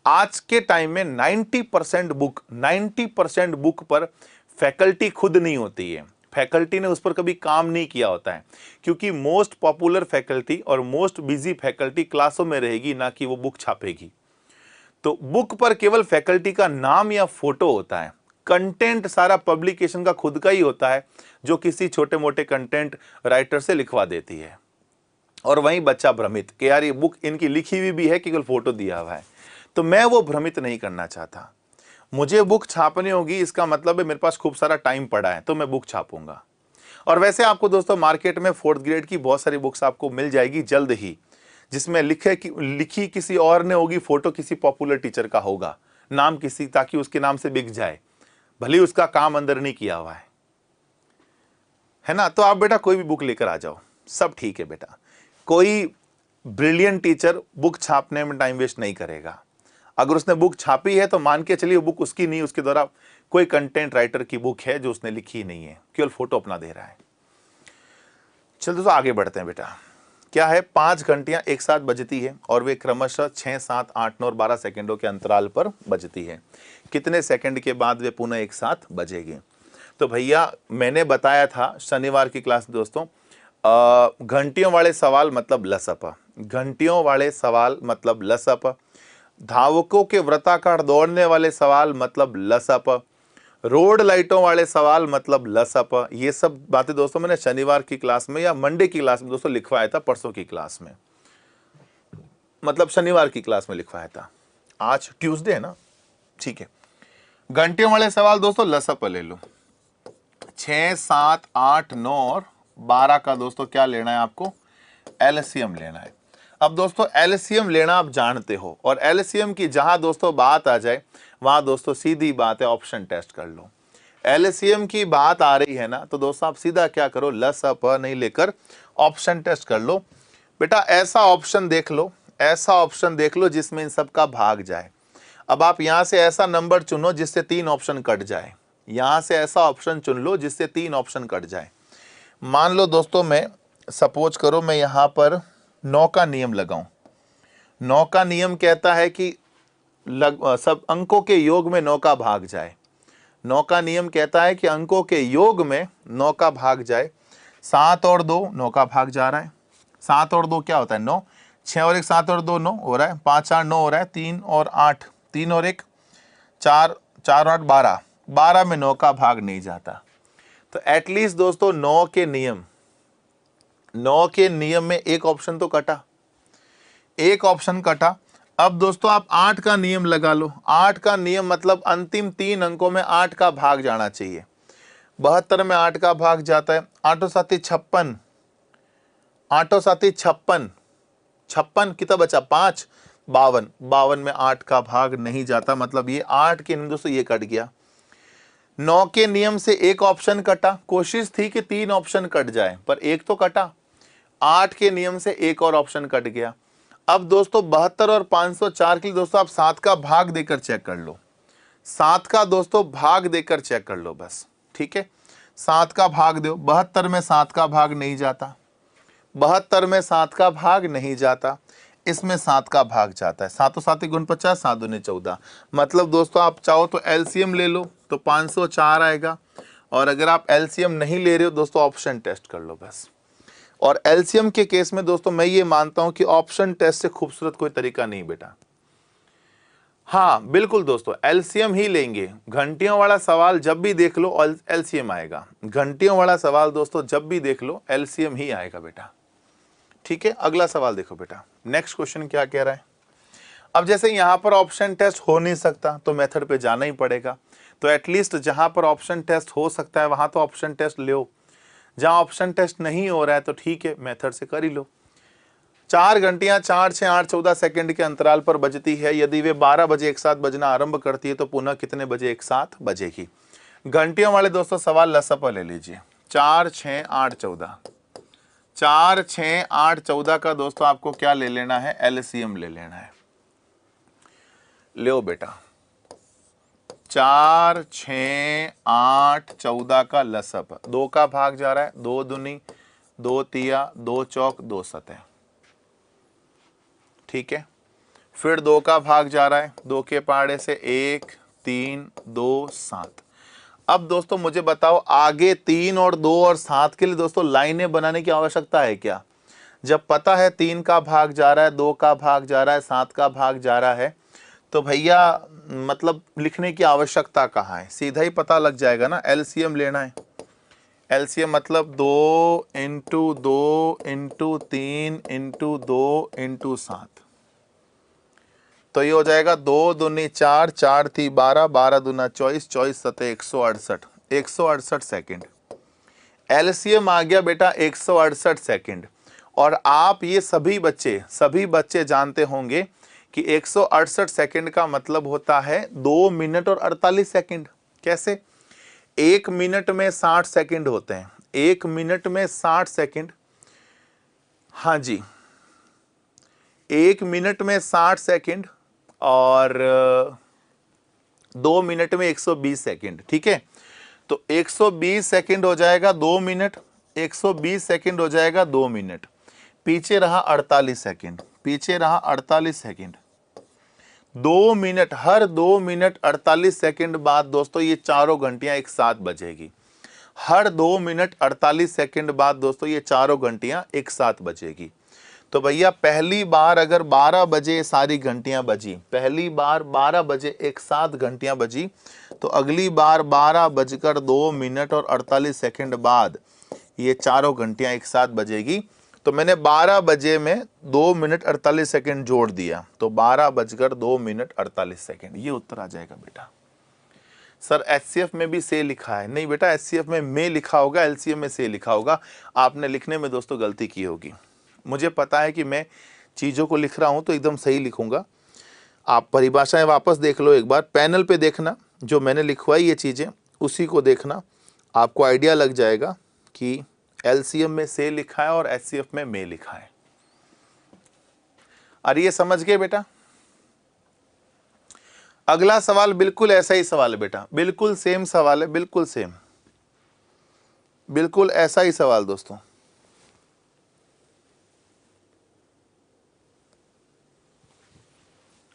आज के टाइम में 90% बुक पर फैकल्टी खुद नहीं होती है। फैकल्टी ने उस पर कभी काम नहीं किया होता है, क्योंकि मोस्ट पॉपुलर फैकल्टी और मोस्ट बिजी फैकल्टी क्लासों में रहेगी, ना कि वो बुक छापेगी। तो बुक पर केवल फैकल्टी का नाम या फोटो होता है। कंटेंट सारा पब्लिकेशन का खुद का ही होता है, जो किसी छोटे मोटे कंटेंट राइटर से लिखवा देती है। और वहीं बच्चा भ्रमित कि यार ये बुक इनकी लिखी हुई भी है कि केवल फोटो दिया हुआ है। तो मैं वो भ्रमित नहीं करना चाहता। मुझे बुक छापनी होगी, इसका मतलब है मेरे पास खूब सारा टाइम पड़ा है, तो मैं बुक छापूंगा। और वैसे आपको दोस्तों मार्केट में 4th ग्रेड की बहुत सारी बुक्स आपको मिल जाएगी जल्द ही, जिसमें लिखी किसी और ने होगी, फोटो किसी पॉपुलर टीचर का होगा, नाम किसी, ताकि उसके नाम से बिक जाए, भले उसका काम अंदर नहीं किया हुआ है ना। तो आप बेटा कोई भी बुक लेकर आ जाओ, सब ठीक है बेटा। कोई ब्रिलियंट टीचर बुक छापने में टाइम वेस्ट नहीं करेगा। अगर उसने बुक छापी है तो मान के चलिए बुक उसकी नहीं, उसके द्वारा कोई कंटेंट राइटर की बुक है जो उसने लिखी नहीं है, केवल फोटो अपना दे रहा है। चलो दोस्तों आगे बढ़ते हैं बेटा। क्या है, 5 घंटियां एक साथ बजती है और वे क्रमशः 6, 7, 8, 9 और 12 सेकंडों के अंतराल पर बजती है। कितने सेकंड के बाद वे पुनः एक साथ बजेगी। तो भैया मैंने बताया था शनिवार की क्लास दोस्तों, घंटियों वाले सवाल मतलब लसप, घंटियों वाले सवाल मतलब लसप, धावकों के वृत्ताकार दौड़ने वाले सवाल मतलब लसप, रोड लाइटों वाले सवाल मतलब लसप। ये सब बातें दोस्तों मैंने शनिवार की क्लास में या मंडे की क्लास में दोस्तों लिखवाया था, परसों की क्लास में, मतलब शनिवार की क्लास में लिखवाया था। आज ट्यूसडे है ना, ठीक है। घंटियों वाले सवाल दोस्तों लसप ले लो। 6, 7, 8, 9 और 12 का दोस्तों क्या लेना है आपको, एलसीएम लेना है। अब दोस्तों एलसीएम लेना आप जानते हो, और एलसीएम की जहां दोस्तों बात आ जाए वहां दोस्तों सीधी बात है ऑप्शन टेस्ट कर लो। एलसीएम की बात आ रही है ना, तो दोस्तों आप सीधा क्या करो, लसप नहीं लेकर ऑप्शन टेस्ट कर लो। बेटा ऐसा ऑप्शन देख लो, ऐसा ऑप्शन देख लो जिसमें इन सब का भाग जाए। अब आप यहां से ऐसा नंबर चुनो जिससे 3 ऑप्शन कट जाए, यहां से ऐसा ऑप्शन चुन लो जिससे 3 ऑप्शन कट जाए। मान लो दोस्तों मैं सपोज करो मैं यहां पर 9 का नियम लगाऊं। 9 का नियम कहता है कि सब अंकों के योग में 9 का भाग जाए। 9 का नियम कहता है कि अंकों के योग में 9 का भाग जाए। 7 और 2 9 का भाग जा रहा है। 7 और 2 क्या होता है, 9। 6 और 1 7 और 2 9 हो रहा है। 5 8 9 हो रहा है। 3 और 8 3 और 1 4 4 8 12 12 में 9 का भाग नहीं जाता। तो एटलीस्ट दोस्तों 9 के नियम में एक ऑप्शन तो कटा, एक ऑप्शन कटा। अब दोस्तों आप 8 का नियम लगा लो। 8 का नियम मतलब अंतिम 3 अंकों में 8 का भाग जाना चाहिए। 72 में 8 का भाग जाता है। 8 साथी 56, 8 साथी 56, 56 कितना बचा 5, 52, 52 में 8 का भाग नहीं जाता, मतलब ये 8 के नियम दोस्तों ये कट गया। 9 के नियम से एक ऑप्शन कटा, कोशिश थी कि 3 ऑप्शन कट जाए पर एक तो कटा। 8 के नियम से एक और ऑप्शन कट गया। अब दोस्तों 72 और 504 के लिए दोस्तों आप 7 का भाग देकर चेक कर लो। 7 का दोस्तों भाग देकर चेक कर लो बस, ठीक है। 7 का भाग दो। 72 में 7 का भाग नहीं जाता, 72 में 7 का भाग नहीं जाता, इसमें 7 का भाग जाता है। 7 7 गुण 50, 7 दूनी 14। मतलब दोस्तों आप चाहो तो एलसीएम ले लो तो 504 आएगा, और अगर आप एलसीएम नहीं ले रहे हो दोस्तों ऑप्शन टेस्ट कर लो बस। और एलसीएम के केस में दोस्तों मैं ये मानता हूं कि ऑप्शन टेस्ट से खूबसूरत कोई तरीका नहीं बेटा। हाँ बिल्कुल दोस्तों एलसीएम ही लेंगे। घंटियों वाला सवाल जब भी देख लो एलसीएम आएगा। घंटियों वाला सवाल दोस्तों जब भी देख लो एलसीएम ही आएगा बेटा, ठीक है। अगला सवाल देखो बेटा, नेक्स्ट क्वेश्चन क्या कह रहा है। अब जैसे यहां पर ऑप्शन टेस्ट हो नहीं सकता तो मेथड पे जाना ही पड़ेगा। तो एटलीस्ट जहां पर ऑप्शन टेस्ट हो सकता है वहां तो ऑप्शन टेस्ट लो। जहां ऑप्शन टेस्ट नहीं हो रहा है तो ठीक है मेथड से कर ही लो। 4 घंटियां 4 6 8 14 सेकंड के अंतराल पर बजती है। यदि वे 12 बजे एक साथ बजना आरंभ करती है तो पुनः कितने बजे एक साथ बजेगी। घंटियों वाले दोस्तों सवाल लसप ले लीजिए। 4 6 8 14, 4 6 8 14 का दोस्तों आपको क्या ले लेना है, एलसीएम ले लेना है। लो बेटा 4 6 8 14 का लसप 2 का भाग जा रहा है। 2 दूनी 2 तिया 2 चौक 2 सतह, ठीक है। फिर 2 का भाग जा रहा है। 2 के पहाड़े से 1 3 2 7। अब दोस्तों मुझे बताओ आगे 3 और 2 और 7 के लिए दोस्तों लाइनें बनाने की आवश्यकता है क्या। जब पता है 3 का भाग जा रहा है, 2 का भाग जा रहा है, 7 का भाग जा रहा है, तो भैया मतलब लिखने की आवश्यकता कहाँ है, सीधा ही पता लग जाएगा ना। एलसीएम लेना है। एलसीएम मतलब 2 इंटू 2 इंटू 3 इंटू 2 इंटू 7, तो ये हो जाएगा 2 दूनी 4 4 थी 12 12 दूना 24 24 सतह 168, 168 सेकेंड। एलसीएम आ गया बेटा 168 सेकेंड। और आप ये सभी बच्चे जानते होंगे कि 168 सेकेंड का मतलब होता है 2 मिनट और 48 सेकेंड। कैसे, 1 मिनट में 60 सेकेंड होते हैं। 1 मिनट में 60 सेकेंड, हाँ जी 1 मिनट में 60 सेकेंड और 2 मिनट में 120 सेकेंड, ठीक है। तो 120 सेकेंड हो जाएगा 2 मिनट, 120 सेकेंड हो जाएगा 2 मिनट, पीछे रहा 48 सेकेंड, पीछे रहा 48 सेकेंड। 2 मिनट, हर 2 मिनट 48 सेकेंड बाद दोस्तों ये चारों घंटियां एक साथ बजेगी। हर 2 मिनट 48 सेकंड बाद दोस्तों ये चारों घंटियां एक साथ बजेगी। तो भैया पहली बार अगर 12 बजे सारी घंटियां बजी, पहली बार 12 बजे एक साथ घंटियां बजी, तो अगली बार 12 बजकर 2 मिनट और 48 सेकंड बाद ये चारों घंटियां एक साथ बजेगी। तो मैंने 12 बजे में 2 मिनट 48 सेकंड जोड़ दिया, तो 12 बजकर 2 मिनट 48 सेकंड, ये उत्तर आ जाएगा बेटा। सर एचसीएफ में भी से लिखा है, नहीं बेटा, एचसीएफ में लिखा होगा, एलसीएम में से लिखा होगा। आपने लिखने में दोस्तों गलती की होगी। मुझे पता है कि मैं चीज़ों को लिख रहा हूं तो एकदम सही लिखूंगा। आप परिभाषाएं वापस देख लो एक बार, पैनल पे देखना, जो मैंने लिखवाई ये चीज़ें उसी को देखना, आपको आइडिया लग जाएगा कि एलसीएम में से लिखा है और एचसीएफ में लिखा है। अरे ये समझ गए बेटा। अगला सवाल बिल्कुल ऐसा ही सवाल है बेटा, बिल्कुल सेम सवाल है, बिल्कुल सेम, बिल्कुल ऐसा ही सवाल दोस्तों।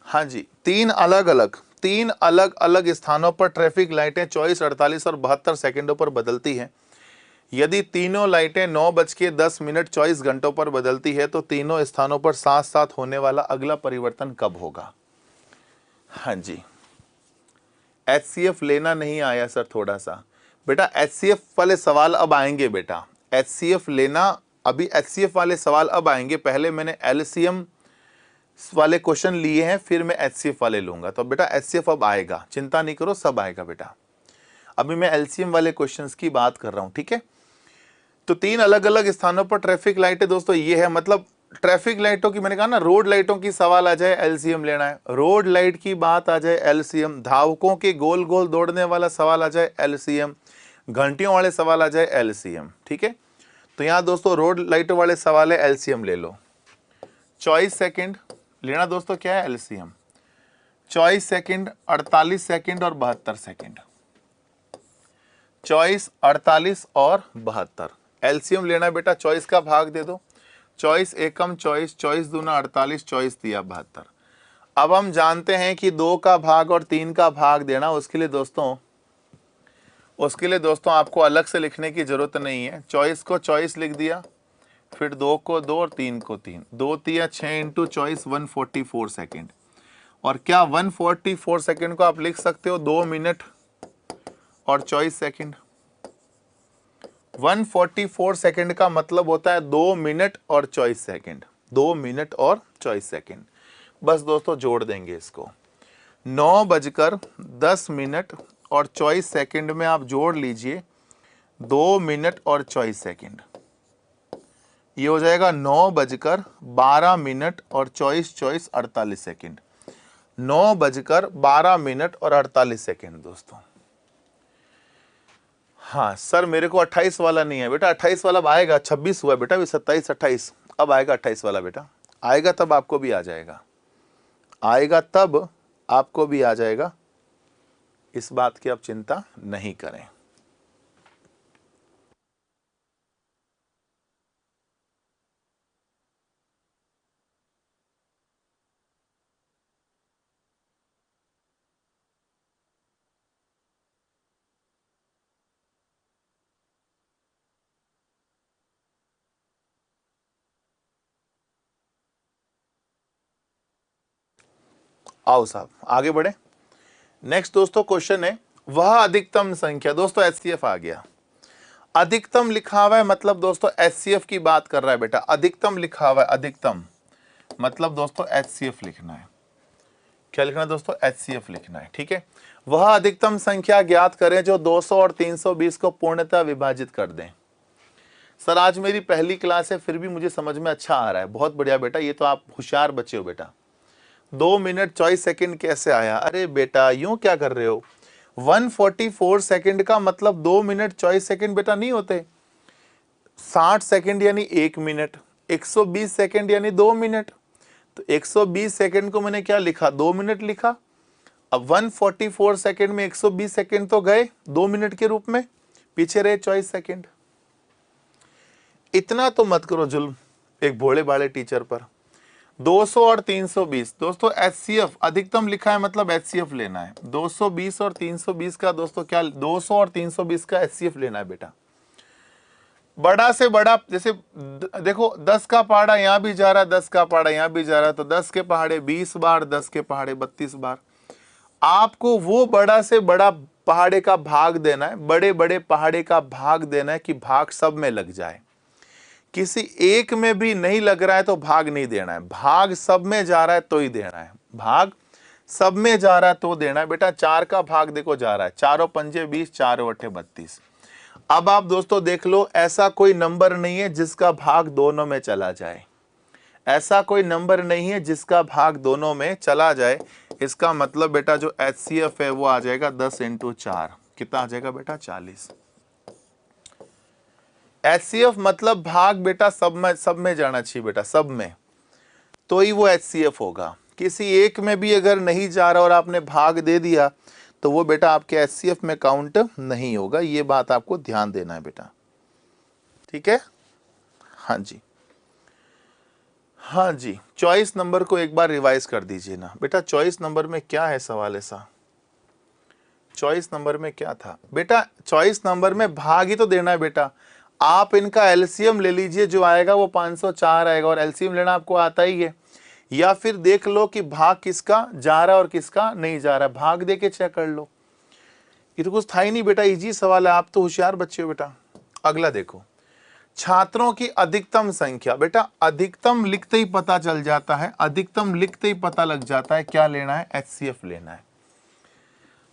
हाँ जी, तीन अलग अलग स्थानों पर ट्रैफिक लाइटें 24, 48 और 72 सेकंडों पर बदलती हैं। यदि तीनों लाइटें 9:10 24 घंटों पर बदलती है तो तीनों स्थानों पर साथ साथ होने वाला अगला परिवर्तन कब होगा? हाँ जी, एचसीएफ लेना नहीं आया सर थोड़ा सा बेटा, एचसीएफ वाले सवाल अब आएंगे बेटा, एचसीएफ लेना, अभी एचसीएफ वाले सवाल अब आएंगे। पहले मैंने एलसीएम वाले क्वेश्चन लिए हैं, फिर मैं एचसीएफ वाले लूंगा। तो बेटा एचसीएफ अब आएगा, चिंता नहीं करो, सब आएगा बेटा। अभी मैं एलसीएम वाले क्वेश्चंस की बात कर रहा हूं, ठीक है। तो तीन अलग अलग स्थानों पर ट्रैफिक लाइटें दोस्तों ये है, मतलब ट्रैफिक लाइटों की, मैंने कहा ना रोड लाइटों की सवाल आ जाए एलसीएम लेना है, रोड लाइट की बात आ जाए एलसीएम, धावकों के गोल गोल दौड़ने वाला सवाल आ जाए एलसीएम, घंटियों वाले सवाल आ जाए एलसीएम, ठीक है। तो यहाँ दोस्तों रोड लाइटों वाले सवाल है, एलसीएम ले लो। 24 सेकंड लेना दोस्तों, क्या है एलसीएम, 24 सेकंड, 48 सेकंड और 72 सेकंड, 24, 48 और 72 एलसीएम लेना बेटा। 24 का भाग दे दो, 24 एकम 24, 24 दूना 48, 24 दिया 72। अब हम जानते हैं कि 2 का भाग और 3 का भाग देना, उसके लिए दोस्तों आपको अलग से लिखने की जरूरत नहीं है। 24 को 24 लिख दिया, फिर 2 को 2 और 3 को 3, 2 तिया 6 इंटू 24 144 सेकेंड। और क्या 144 सेकेंड को आप लिख सकते हो 2 मिनट और 24 सेकेंड? 144 सेकेंड का मतलब होता है 2 मिनट और 24 सेकेंड, 2 मिनट और 24 सेकेंड। बस दोस्तों जोड़ देंगे इसको, 9:10 और 24 सेकेंड में आप जोड़ लीजिए 2 मिनट और 24 सेकेंड, ये हो जाएगा 9:12 और 24 48 सेकेंड, 9:12 और 48 सेकेंड दोस्तों। हाँ सर मेरे को 28 वाला नहीं है बेटा, 28 वाला अब आएगा, 26 हुआ बेटा, अभी 27 28, अब आएगा 28 वाला बेटा, आएगा तब आपको भी आ जाएगा, आएगा तब आपको भी आ जाएगा, इस बात की आप चिंता नहीं करें। आओ साहब आगे बढ़े। नेक्स्ट दोस्तों क्वेश्चन है, वह अधिकतम संख्या, दोस्तों एचसीएफ आ गया, अधिकतम लिखा हुआ है मतलब दोस्तों एचसीएफ की बात कर रहा है बेटा, अधिकतम लिखा हुआ है, अधिकतम मतलब दोस्तों एचसीएफ लिखना है। क्या लिखना है दोस्तों? एचसीएफ लिखना है, ठीक है। वह अधिकतम संख्या ज्ञात करें जो 200 और 320 को पूर्णतः विभाजित कर दें। सर आज मेरी पहली क्लास है, फिर भी मुझे समझ में अच्छा आ रहा है, बहुत बढ़िया बेटा, ये तो आप होशियार बच्चे हो बेटा। 2 मिनट 24 सेकंड कैसे आया? अरे बेटा यूं क्या कर रहे हो, 144 सेकंड का मतलब 2 मिनट 24 सेकंड बेटा नहीं होते, 60 सेकंड यानी 1 मिनट, 120 सेकंड यानी 2 मिनट, तो 120 सेकंड को मैंने क्या लिखा, 2 मिनट लिखा। अब 144 सेकंड में 120 सेकंड तो गए 2 मिनट के रूप में, पीछे रहे 24 सेकंड। इतना तो मत करो जुल्म एक भोले भाले टीचर पर। 200 और 320 दोस्तों एचसीएफ अधिकतम लिखा है, मतलब एचसीएफ लेना है। 220 और 320 का दोस्तों क्या, 200 और 320 का एचसीएफ लेना है बेटा। बड़ा से बड़ा, जैसे देखो 10 का पहाड़ा यहां भी जा रहा है, 10 का पहाड़ा यहां भी जा रहा है, तो 10 के पहाड़े 20 बार, 10 के पहाड़े 32 बार। आपको वो बड़ा से बड़ा पहाड़े का भाग देना है, बड़े बड़े पहाड़े का भाग देना है कि भाग सब में लग जाए। किसी एक में भी नहीं लग रहा है तो भाग नहीं देना है, भाग सब में जा रहा है तो ही देना है, भाग सब में जा रहा है तो देना है बेटा। 4 का भाग देखो जा रहा है, 4 पंजे 20, 4 अठे 32। अब आप दोस्तों देख लो, ऐसा कोई नंबर नहीं है जिसका भाग दोनों में चला जाए, ऐसा कोई नंबर नहीं है जिसका भाग दोनों में चला जाए। इसका मतलब बेटा जो एचसीएफ है वो आ जाएगा 10 × 4, कितना आ जाएगा बेटा 40। एचसीएफ मतलब भाग बेटा सब में जाना चाहिए बेटा, सब में, तो ही वो एचसीएफ होगा। किसी एक में भी अगर नहीं जा रहा और आपने भाग दे दिया तो वो बेटा आपके एचसीएफ में काउंट नहीं होगा। ये बात आपको ध्यान देना है बेटा, ठीक है। हाँ जी, हाँ जी, 24 नंबर को एक बार रिवाइज कर दीजिए ना बेटा। 24 नंबर में क्या है सवाल ऐसा, 24 नंबर में क्या था बेटा? 24 नंबर में भाग ही तो देना है बेटा। आप इनका एलसीएम ले लीजिए, जो आएगा वो 504 आएगा, और एलसीएम लेना आपको आता ही है। या फिर देख लो कि भाग किसका जा रहा है और किसका नहीं जा रहा है, भाग दे के चेक कर लो। ये तो कुछ था ही नहीं बेटा, इजी सवाल है, आप तो होशियार बच्चे हो बेटा। अगला देखो, छात्रों की अधिकतम संख्या। बेटा अधिकतम लिखते ही पता चल जाता है, अधिकतम लिखते ही पता लग जाता है क्या लेना है, एचसीएफ लेना है।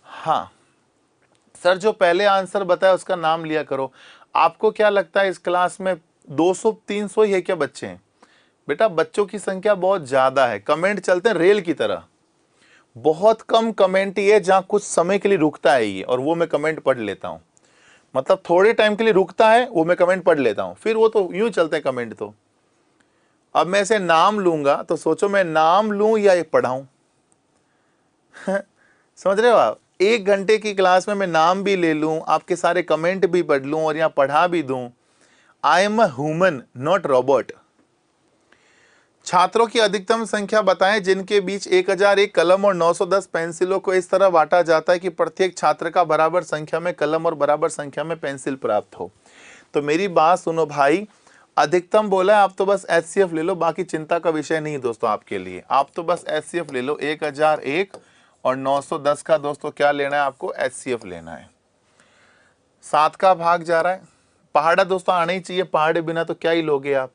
हाँ सर, जो पहले आंसर बताया उसका नाम लिया करो। आपको क्या लगता है इस क्लास में 200-300 ही है क्या बच्चे हैं? बेटा बच्चों की संख्या बहुत ज्यादा है, कमेंट चलते हैं रेल की तरह। बहुत कम कमेंट ही है जहां कुछ समय के लिए रुकता है ये, और वो मैं कमेंट पढ़ लेता हूं। मतलब थोड़े टाइम के लिए रुकता है, वो मैं कमेंट पढ़ लेता हूं, फिर वो तो यूं चलते हैं कमेंट। तो अब मैं ऐसे नाम लूंगा तो सोचो मैं नाम लूं या एक पढ़ाऊं। समझ रहे हो आप? 1 घंटे की क्लास में मैं नाम भी ले लूं, आपके सारे कमेंट भी पढ़ लूं और यहां पढ़ा भी दूं। I am a human not robot. छात्रों की अधिकतम संख्या बताएं जिनके बीच 1001 कलम और 910 पेंसिलों को इस तरह बांटा जाता है कि प्रत्येक छात्र का बराबर संख्या में कलम और बराबर संख्या में पेंसिल प्राप्त हो। तो मेरी बात सुनो भाई, अधिकतम बोला है, आप तो बस एचसीएफ ले लो, बाकी चिंता का विषय नहीं दोस्तों आपके लिए। आप तो बस एचसीएफ ले लो, 1001 और 910 का दोस्तों क्या लेना है आपको, एचसीएफ लेना है। 7 का भाग जा रहा है, पहाड़ा दोस्तों आना ही चाहिए, पहाड़े बिना तो क्या ही लोगे आप।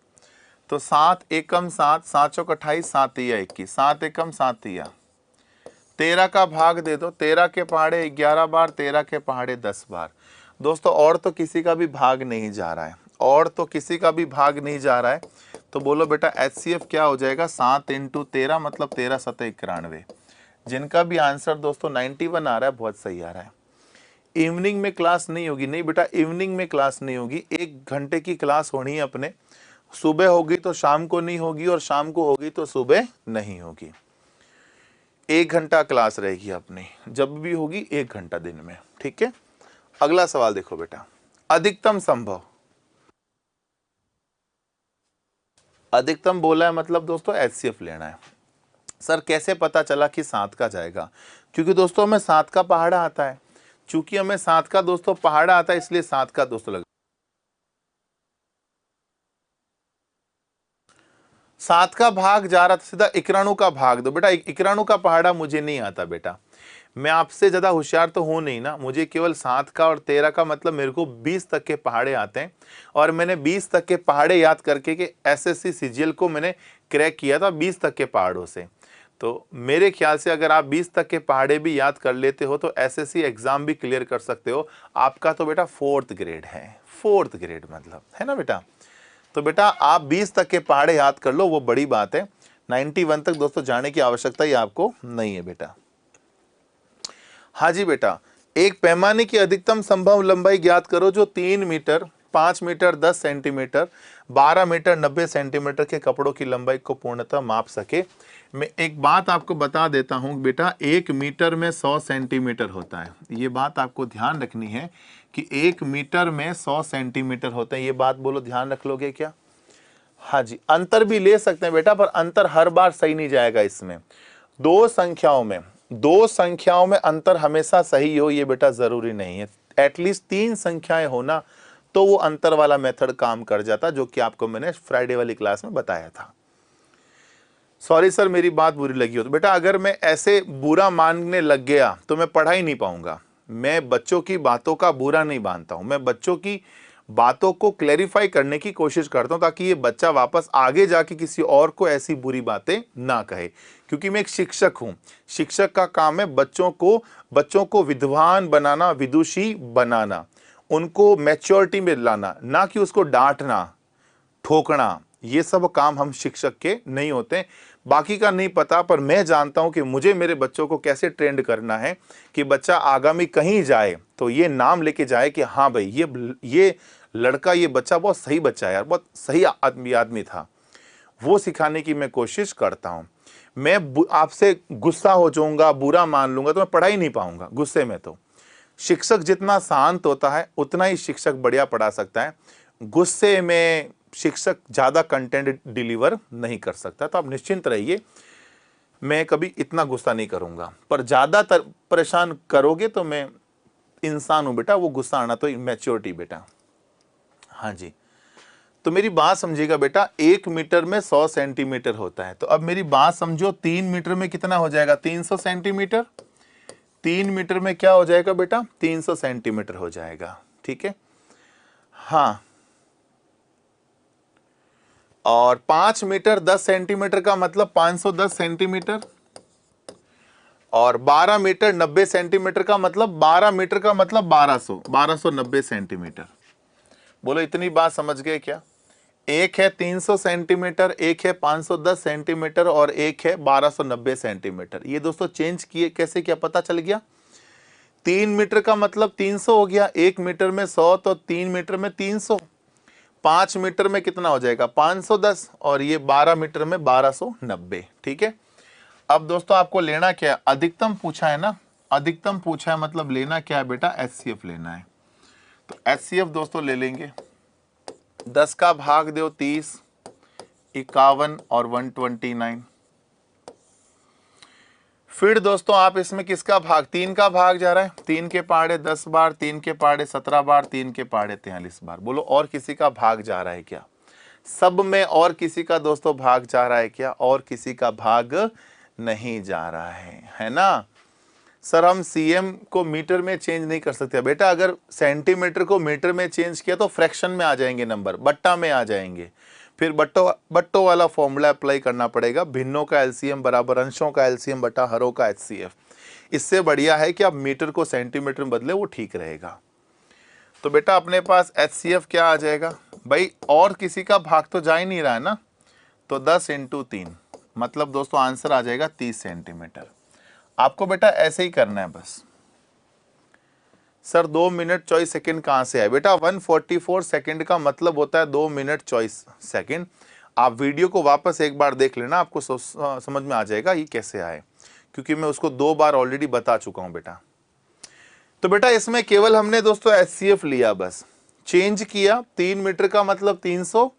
तो 7 एकम 7, 7 चौक 28, 7 तिया 21, 7 एकम 7 तिया। 13 का भाग दे दो, 13 के पहाड़े 11 बार, 13 के पहाड़े 10 बार। दोस्तों और तो किसी का भी भाग नहीं जा रहा है, और तो किसी का भी भाग नहीं जा रहा है, तो बोलो बेटा एचसीएफ क्या हो जाएगा, 7 × 13 मतलब 13 7 91। जिनका भी आंसर दोस्तों 91 आ रहा है, बहुत सही आ रहा है। इवनिंग में क्लास नहीं होगी, नहीं बेटा इवनिंग में क्लास नहीं होगी, 1 घंटे की क्लास होनी है अपने। सुबह होगी तो शाम को नहीं होगी, और शाम को होगी तो सुबह नहीं होगी। 1 घंटा क्लास रहेगी अपनी, जब भी होगी 1 घंटा दिन में, ठीक है। अगला सवाल देखो बेटा, अधिकतम संभव। अधिकतम बोला है मतलब दोस्तों एचसीएफ लेना है। सर कैसे पता चला कि 7 का जाएगा? क्योंकि दोस्तों हमें 7 का पहाड़ा आता है, चूंकि हमें 7 का दोस्तों पहाड़ा आता है, इसलिए 7 का दोस्तों लगा। 7 का भाग जा रहा था, सीधा 91 का भाग दो बेटा। 91 का पहाड़ा मुझे नहीं आता बेटा, मैं आपसे ज्यादा होशियार तो हूं नहीं ना। मुझे केवल 7 का और 13 का मतलब मेरे को 20 तक के पहाड़े आते हैं, और मैंने 20 तक के पहाड़े याद करके कि एसएससी सीजीएल को मैंने क्रैक किया था 20 तक के पहाड़ों से। तो मेरे ख्याल से अगर आप 20 तक के पहाड़े भी याद कर लेते हो तो एसएससी एग्जाम भी क्लियर कर सकते हो। आपका तो बेटा 4th ग्रेड है, 4th ग्रेड मतलब है ना बेटा। तो बेटा आप 20 तक के पहाड़े याद कर लो, वो बड़ी बात है। 91 तक दोस्तों जाने की आवश्यकता ही आपको नहीं है बेटा। हाँ जी बेटा, एक पैमाने की अधिकतम संभव लंबाई ज्ञात करो जो 3 metre, 5 metre 10 centimetre, 12 metre 90 centimetre के कपड़ों की लंबाई को पूर्णतः माप सके। मैं एक बात आपको बता देता हूं बेटा, 1 मीटर में 100 सेंटीमीटर होता है। ये बात आपको ध्यान रखनी है कि 1 मीटर में 100 सेंटीमीटर होता है। ये बात बोलो, ध्यान रख लोगे क्या? हाँ जी, अंतर भी ले सकते हैं बेटा, पर अंतर हर बार सही नहीं जाएगा। इसमें दो संख्याओं में अंतर हमेशा सही हो ये बेटा जरूरी नहीं है। एटलीस्ट 3 संख्याएं होना तो वो अंतर वाला मेथड काम कर जाता, जो कि आपको मैंने फ्राइडे वाली क्लास में बताया था। सॉरी सर, मेरी बात बुरी लगी हो तो बेटा, अगर मैं ऐसे बुरा मानने लग गया तो मैं पढ़ा ही नहीं पाऊंगा। मैं बच्चों की बातों का बुरा नहीं मानता हूं, मैं बच्चों की बातों को क्लैरिफाई करने की कोशिश करता हूं, ताकि ये बच्चा वापस आगे जाके किसी और को ऐसी बुरी बातें ना कहे। क्योंकि मैं एक शिक्षक हूं, शिक्षक का काम है बच्चों को विद्वान बनाना, विदुषी बनाना, उनको मैच्योरिटी में लाना, ना कि उसको डांटना, ठोकना। ये सब काम हम शिक्षक के नहीं होते। बाकी का नहीं पता, पर मैं जानता हूं कि मुझे मेरे बच्चों को कैसे ट्रेंड करना है कि बच्चा आगामी कहीं जाए तो ये नाम लेके जाए कि हाँ भाई, ये लड़का, ये बच्चा बहुत सही बच्चा है यार, बहुत सही आदमी था। वो सिखाने की मैं कोशिश करता हूं। मैं आपसे गुस्सा हो जाऊंगा, बुरा मान लूंगा तो मैं पढ़ा ही नहीं पाऊंगा गुस्से में। तो शिक्षक जितना शांत होता है उतना ही शिक्षक बढ़िया पढ़ा सकता है। गुस्से में शिक्षक ज्यादा कंटेंट डिलीवर नहीं कर सकता। तो आप निश्चिंत रहिए, मैं कभी इतना गुस्सा नहीं करूंगा, पर ज्यादातर परेशान करोगे तो मैं इंसान हूं बेटा, वो गुस्सा आना तो मैच्योरिटी बेटा। हाँ जी, तो मेरी बात समझिएगा बेटा, 1 मीटर में 100 सेंटीमीटर होता है। तो अब मेरी बात समझो, 3 मीटर में कितना हो जाएगा? 300 सेंटीमीटर। 3 मीटर में क्या हो जाएगा बेटा? 300 सेंटीमीटर हो जाएगा। ठीक है, हाँ। और 5 मीटर 10 सेंटीमीटर का मतलब 510 सेंटीमीटर। और 12 मीटर 90 सेंटीमीटर का मतलब 12 मीटर का मतलब 1290 सेंटीमीटर। बोलो, इतनी बात समझ गए क्या? एक है 300 सेंटीमीटर, एक है 510 सेंटीमीटर, और एक है 1290 सेंटीमीटर। ये दोस्तों चेंज किए कैसे, क्या पता चल गया? 3 मीटर का मतलब 300 हो गया, 1 मीटर में 100, तो 3 मीटर में 300। 5 मीटर में कितना हो जाएगा? 510, और ये 12 मीटर में 1290। ठीक है, अब दोस्तों आपको लेना क्या है? अधिकतम पूछा है ना, अधिकतम पूछा है, मतलब लेना क्या है बेटा? एचसीएफ लेना है। तो एचसीएफ दोस्तों ले लेंगे, 10 का भाग दो 30, 51 और 129। फिर दोस्तों आप इसमें किसका भाग? 3 का भाग जा रहा है। 3 के पहाड़े 10 बार, 3 के पहाड़े 17 बार, 3 के पहाड़े 43 बार। बोलो, और किसी का भाग जा रहा है क्या? सब में और किसी का दोस्तों भाग जा रहा है क्या? और किसी का भाग नहीं जा रहा है ना? सर, हम सीएम को मीटर में चेंज नहीं कर सकते बेटा। अगर सेंटीमीटर को मीटर में चेंज किया तो फ्रैक्शन में आ जाएंगे नंबर, बट्टा में आ जाएंगे। फिर बट्टो वाला फॉर्मूला अप्लाई करना पड़ेगा, भिन्नों का एलसीएम बराबर अंशों का एलसीएम बटा हरों का एचसीएफ। इससे बढ़िया है कि आप मीटर को सेंटीमीटर में बदले, वो ठीक रहेगा। तो बेटा अपने पास एचसीएफ क्या आ जाएगा भाई? और किसी का भाग तो जा ही नहीं रहा है ना, तो 10 × 3, मतलब दोस्तों आंसर आ जाएगा 30 सेंटीमीटर। आपको बेटा ऐसे ही करना है बस। सर 2 मिनट 24 सेकंड कहाँ से आए? बेटा 144 सेकंड का मतलब होता है 2 मिनट 24 सेकंड। आप वीडियो को वापस एक बार देख लेना, आपको समझ में आ जाएगा ये कैसे आए, क्योंकि मैं उसको 2 बार ऑलरेडी बता चुका हूं बेटा। तो बेटा इसमें केवल हमने दोस्तों एचसीएफ लिया, बस चेंज किया। 3 मीटर का मतलब 300,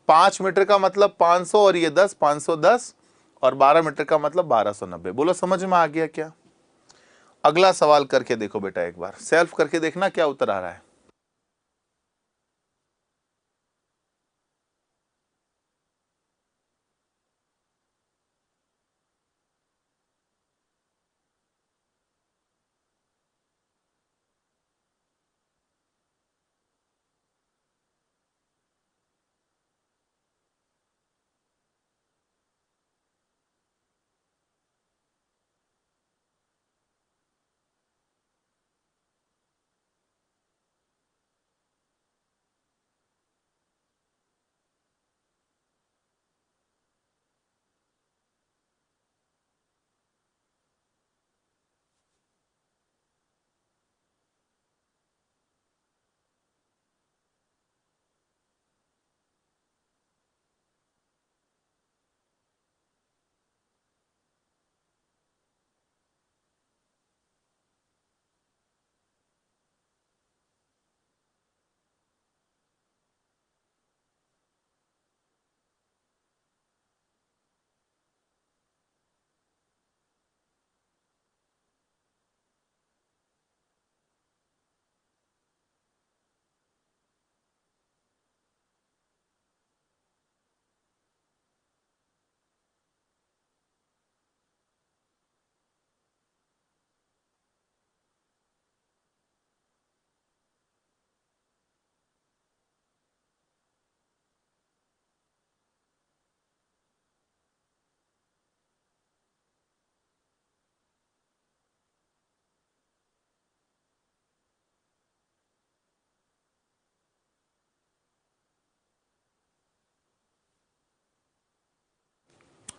5 मीटर का मतलब 500, और ये 10 510, और 12 मीटर का मतलब 1290। बोलो, समझ में आ गया क्या? अगला सवाल करके देखो बेटा, एक बार सेल्फ करके देखना क्या उत्तर आ रहा है।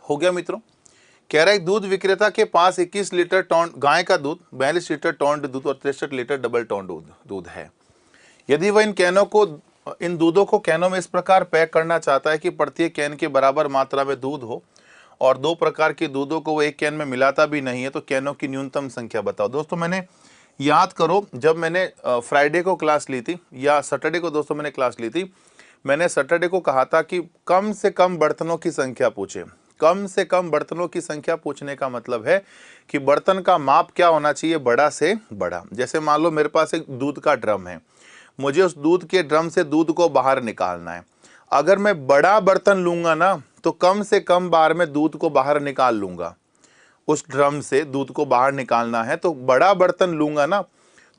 हो गया मित्रों। कह रहा है दूध विक्रेता के पास 21 लीटर टोंड गाय का दूध, 42 लीटर टोंड दूध और 63 लीटर डबल टोंड दूध है। यदि वह इन दूधों को कैनों में इस प्रकार पैक करना चाहता है कि प्रत्येक कैन के बराबर मात्रा में दूध हो और 2 प्रकार के दूधों को वो एक कैन में मिलाता भी नहीं है, तो कैनों की न्यूनतम संख्या बताओ। दोस्तों मैंने याद करो, जब मैंने फ्राइडे को क्लास ली थी या सैटरडे को दोस्तों मैंने क्लास ली थी, मैंने सैटरडे को कहा था कि कम से कम बर्तनों की संख्या पूछे। कम से कम बर्तनों की संख्या पूछने का मतलब है कि बर्तन का माप क्या होना चाहिए, बड़ा से बड़ा। जैसे मान लो मेरे पास एक दूध का ड्रम है, मुझे उस दूध के ड्रम से दूध को बाहर निकालना है। अगर मैं बड़ा बर्तन लूंगा ना तो कम से कम बार में दूध को बाहर निकाल लूंगा। उस ड्रम से दूध को बाहर निकालना है तो बड़ा बर्तन लूंगा ना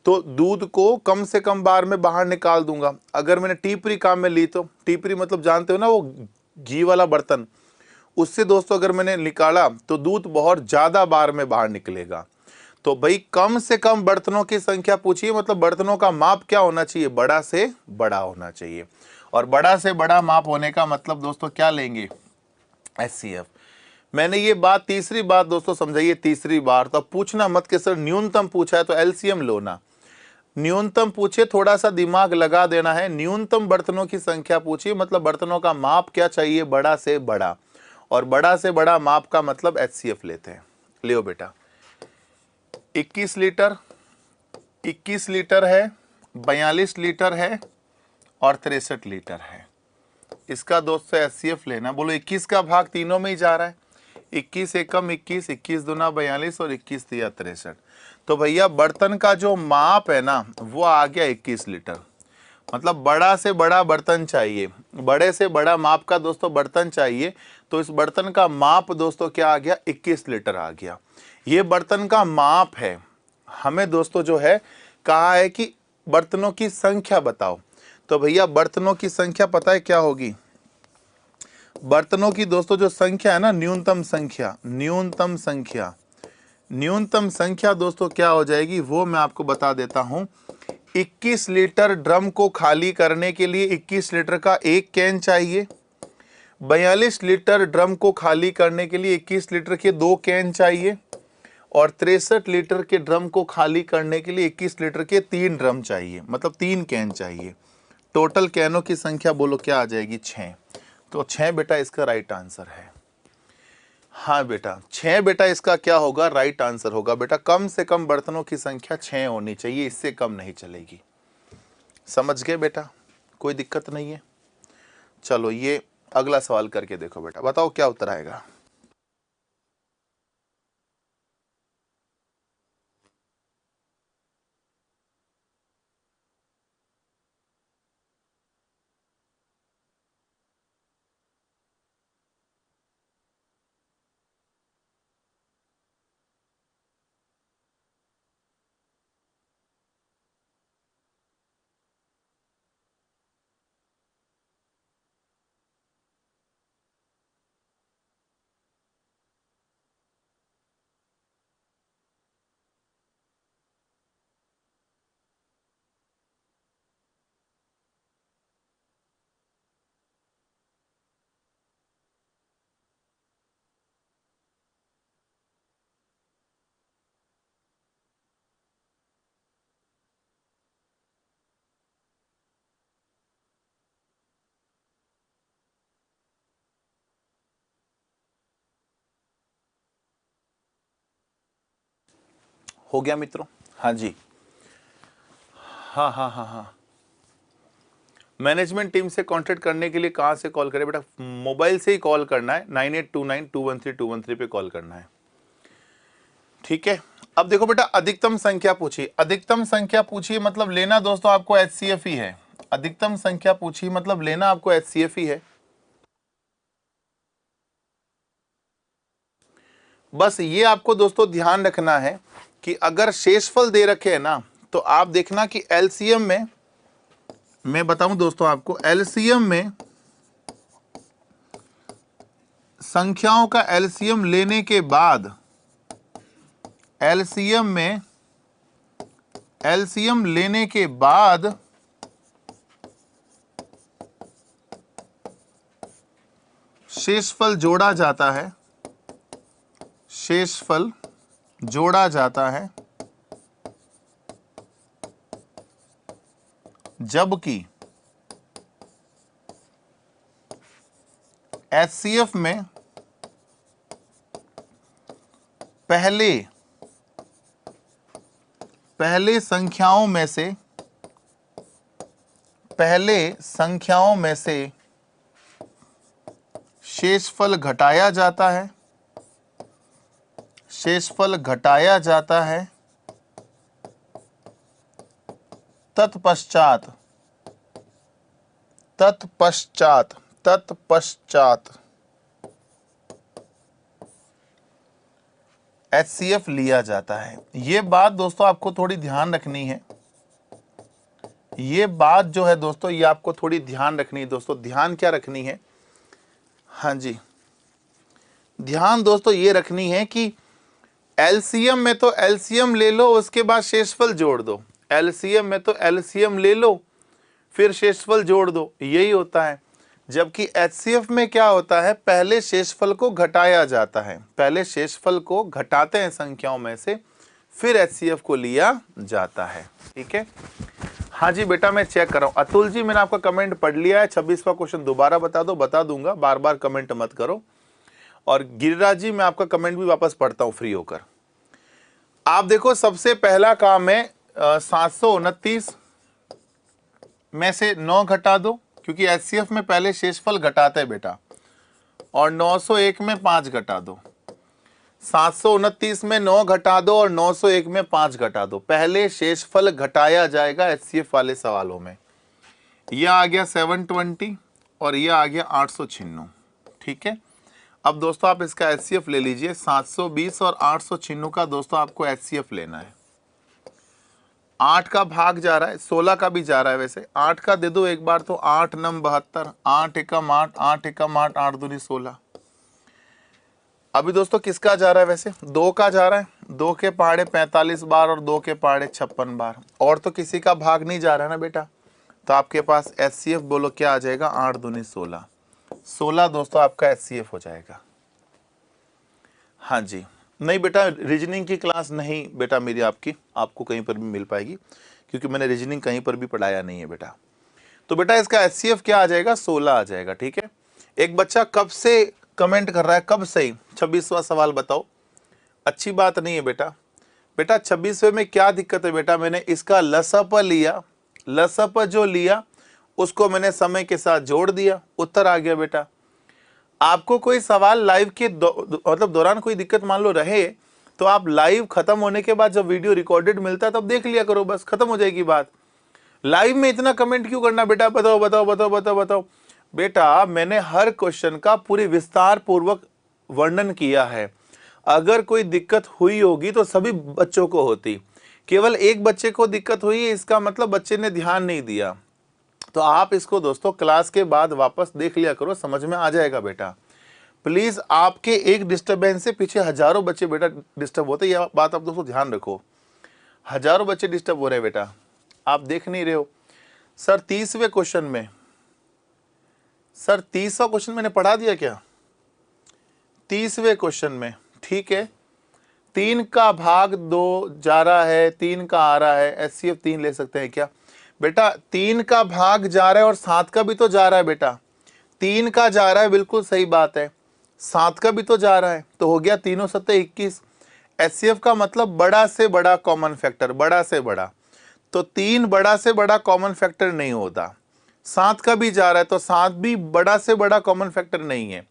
तो दूध को कम से कम बार में बाहर निकाल दूंगा। अगर मैंने टीपरी काम में ली तो टीपरी मतलब जानते हो ना, वो घी वाला बर्तन, उससे दोस्तों अगर मैंने निकाला तो दूध बहुत ज्यादा बार में बाहर निकलेगा। तो भाई कम से कम बर्तनों की संख्या पूछिए, मतलब बर्तनों का माप क्या होना चाहिए, बड़ा से बड़ा होना चाहिए। और बड़ा से बड़ा माप होने का मतलब दोस्तों क्या लेंगे, HCF। मैंने ये बात तीसरी बात दोस्तों समझाइए, तीसरी बार। तो पूछना मत कि सर न्यूनतम पूछा है तो LCM लो ना। न्यूनतम पूछे, थोड़ा सा दिमाग लगा देना है। न्यूनतम बर्तनों की संख्या पूछिए, मतलब बर्तनों का माप क्या चाहिए, बड़ा से बड़ा। और बड़ा से बड़ा माप का मतलब HCF लेते हैं। लियो बेटा, 21 लीटर 21 लीटर है, 42 लीटर है और 63 लीटर है। इसका दोस्तों HCF लेना। बोलो 21 का भाग तीनों में ही जा रहा है। 21 एकम 21, 21 दूना 42 और 21 तिया 63। तो भैया बर्तन का जो माप है ना वो आ गया 21 लीटर। मतलब बड़ा से बड़ा बर्तन चाहिए, बड़े से बड़ा माप का दोस्तों बर्तन चाहिए। तो इस बर्तन का माप दोस्तों क्या आ गया, 21 लीटर आ गया। ये बर्तन का माप है। हमें दोस्तों जो है कहा है कि बर्तनों की संख्या बताओ। तो भैया बर्तनों की संख्या पता है क्या होगी, बर्तनों की दोस्तों जो संख्या है ना, न्यूनतम संख्या, न्यूनतम संख्या, न्यूनतम संख्या दोस्तों क्या हो जाएगी वो मैं आपको बता देता हूं। 21 लीटर ड्रम को खाली करने के लिए 21 लीटर का एक कैन चाहिए। 42 लीटर ड्रम को खाली करने के लिए 21 लीटर के 2 कैन चाहिए। और 63 लीटर के ड्रम को खाली करने के लिए 21 लीटर के 3 ड्रम चाहिए, मतलब 3 कैन चाहिए। टोटल कैनों की संख्या बोलो क्या आ जाएगी, 6। तो 6 बेटा इसका राइट आंसर है। हाँ बेटा 6 बेटा इसका क्या होगा, राइट आंसर होगा। बेटा कम से कम बर्तनों की संख्या 6 होनी चाहिए, इससे कम नहीं चलेगी। समझ गए बेटा, कोई दिक्कत नहीं है। चलो ये अगला सवाल करके देखो बेटा, बताओ क्या उत्तर आएगा। हो गया मित्रों, हाँ जी, हाँ हाँ हाँ हाँ। मैनेजमेंट टीम से कांटेक्ट करने के लिए कहाँ से कॉल करें बेटा, मोबाइल से ही कॉल करना है, 9829213213 पे कॉल करना है। ठीक है। अब देखो बेटा अधिकतम संख्या पूछी, अधिकतम संख्या पूछी मतलब लेना दोस्तों आपको HCF ही है। अधिकतम संख्या पूछी मतलब लेना आपको HCF ही है। बस ये आपको दोस्तों ध्यान रखना है कि अगर शेषफल दे रखे हैं ना तो आप देखना कि LCM में, मैं बताऊं दोस्तों आपको, LCM में संख्याओं का LCM लेने के बाद, LCM में LCM लेने के बाद शेषफल जोड़ा जाता है। शेषफल जोड़ा जाता है, जबकि एचसीएफ में पहले संख्याओं में से शेषफल घटाया जाता है, तत्पश्चात एचसीएफ लिया जाता है। ये बात दोस्तों आपको थोड़ी ध्यान रखनी है, ये बात जो है दोस्तों ये आपको थोड़ी ध्यान रखनी है। दोस्तों ध्यान क्या रखनी है, हाँ जी ध्यान दोस्तों ये रखनी है कि एलसीएम में तो एलसीएम ले लो, उसके बाद शेषफल जोड़ दो। एलसीएम में तो एलसीएम ले लो फिर शेषफल जोड़ दो, यही होता है। जबकि एचसीएफ में क्या होता है, पहले शेषफल को घटाया जाता है, पहले शेषफल को घटाते हैं संख्याओं में से, फिर एचसीएफ को लिया जाता है। ठीक है, हाँ जी बेटा मैं चेक कर रहा हूं। अतुल जी मैंने आपका कमेंट पढ़ लिया है, 26वां क्वेश्चन दोबारा बता दो, बता दूंगा, बार बार कमेंट मत करो। और गिरिराज जी मैं आपका कमेंट भी वापस पढ़ता हूं फ्री होकर। आप देखो सबसे पहला काम है 729 में से 9 घटा दो, क्योंकि एचसीएफ में पहले शेषफल घटाते हैं बेटा, और 901 में 5 घटा दो। 729 में 9 घटा दो और 901 में 5 घटा दो, पहले शेषफल घटाया जाएगा एचसीएफ वाले सवालों में। यह आ गया 720 और यह आ गया 896। ठीक है, अब दोस्तों आप इसका एचसीएफ ले लीजिए। 720 और 896 का दोस्तों आपको एचसीएफ लेना है। 8 का भाग जा रहा है, 16 का भी जा रहा है, वैसे 8 का दे दो एक बार तो 8 नम 72, 8 एकम 8, 8 एकम 8, 8 दूनी 16। अभी दोस्तों किसका जा रहा है, वैसे 2 का जा रहा है, 2 के पहाड़े 45 बार और 2 के पहाड़े 56 बार, और तो किसी का भाग नहीं जा रहा है ना बेटा। तो आपके पास एचसीएफ बोलो क्या आ जाएगा, 8 दूनी 16, 16 दोस्तों आपका एचसीएफ हो जाएगा। हाँ जी, नहीं बेटा रीजनिंग की क्लास नहीं बेटा मेरी आपको कहीं पर भी मिल पाएगी, क्योंकि मैंने रीजनिंग कहीं पर भी पढ़ाया नहीं है बेटा। तो बेटा इसका एचसीएफ क्या आ जाएगा, 16 आ जाएगा। ठीक है, एक बच्चा कब से कमेंट कर रहा है, कब से? 26वां सवाल बताओ। अच्छी बात नहीं है बेटा। बेटा 26वें में क्या दिक्कत है बेटा, मैंने इसका लसअप लिया, लसअप जो लिया उसको मैंने समय के साथ जोड़ दिया, उत्तर आ गया बेटा। आपको कोई सवाल लाइव के मतलब दौरान कोई दिक्कत मान लो रहे, तो आप लाइव खत्म होने के बाद जब वीडियो रिकॉर्डेड मिलता है तब देख लिया करो, बस खत्म हो जाएगी बात। लाइव में इतना कमेंट क्यों करना बेटा, बताओ बताओ बताओ बताओ बताओ। बेटा मैंने हर क्वेश्चन का पूरी विस्तार पूर्वक वर्णन किया है। अगर कोई दिक्कत हुई होगी तो सभी बच्चों को होती, केवल एक बच्चे को दिक्कत हुई है इसका मतलब बच्चे ने ध्यान नहीं दिया। तो आप इसको दोस्तों क्लास के बाद वापस देख लिया करो, समझ में आ जाएगा बेटा। प्लीज आपके एक डिस्टरबेंस से पीछे हजारों बच्चे बेटा डिस्टर्ब होते हैं, यह बात आप दोस्तों ध्यान रखो। हजारों बच्चे डिस्टर्ब हो रहे हैं बेटा, आप देख नहीं रहे हो। सर 30वें क्वेश्चन में, सर 30वां क्वेश्चन मैंने पढ़ा दिया क्या? 30वें क्वेश्चन में, ठीक है। 3 का भाग 2 जा रहा है, 3 का आ रहा है, एचसीएफ 3 ले सकते हैं क्या बेटा? 3 का भाग जा रहा है और 7 का भी तो जा रहा है बेटा। 3 का जा रहा है, बिल्कुल सही बात है, 7 का भी तो जा रहा है, तो हो गया 3 और 7 21। एचसीएफ का मतलब बड़ा से बड़ा कॉमन फैक्टर, बड़ा से बड़ा, तो 3 बड़ा से बड़ा कॉमन फैक्टर नहीं होता। 7 का भी जा रहा है तो 7 भी बड़ा से बड़ा कॉमन फैक्टर नहीं है।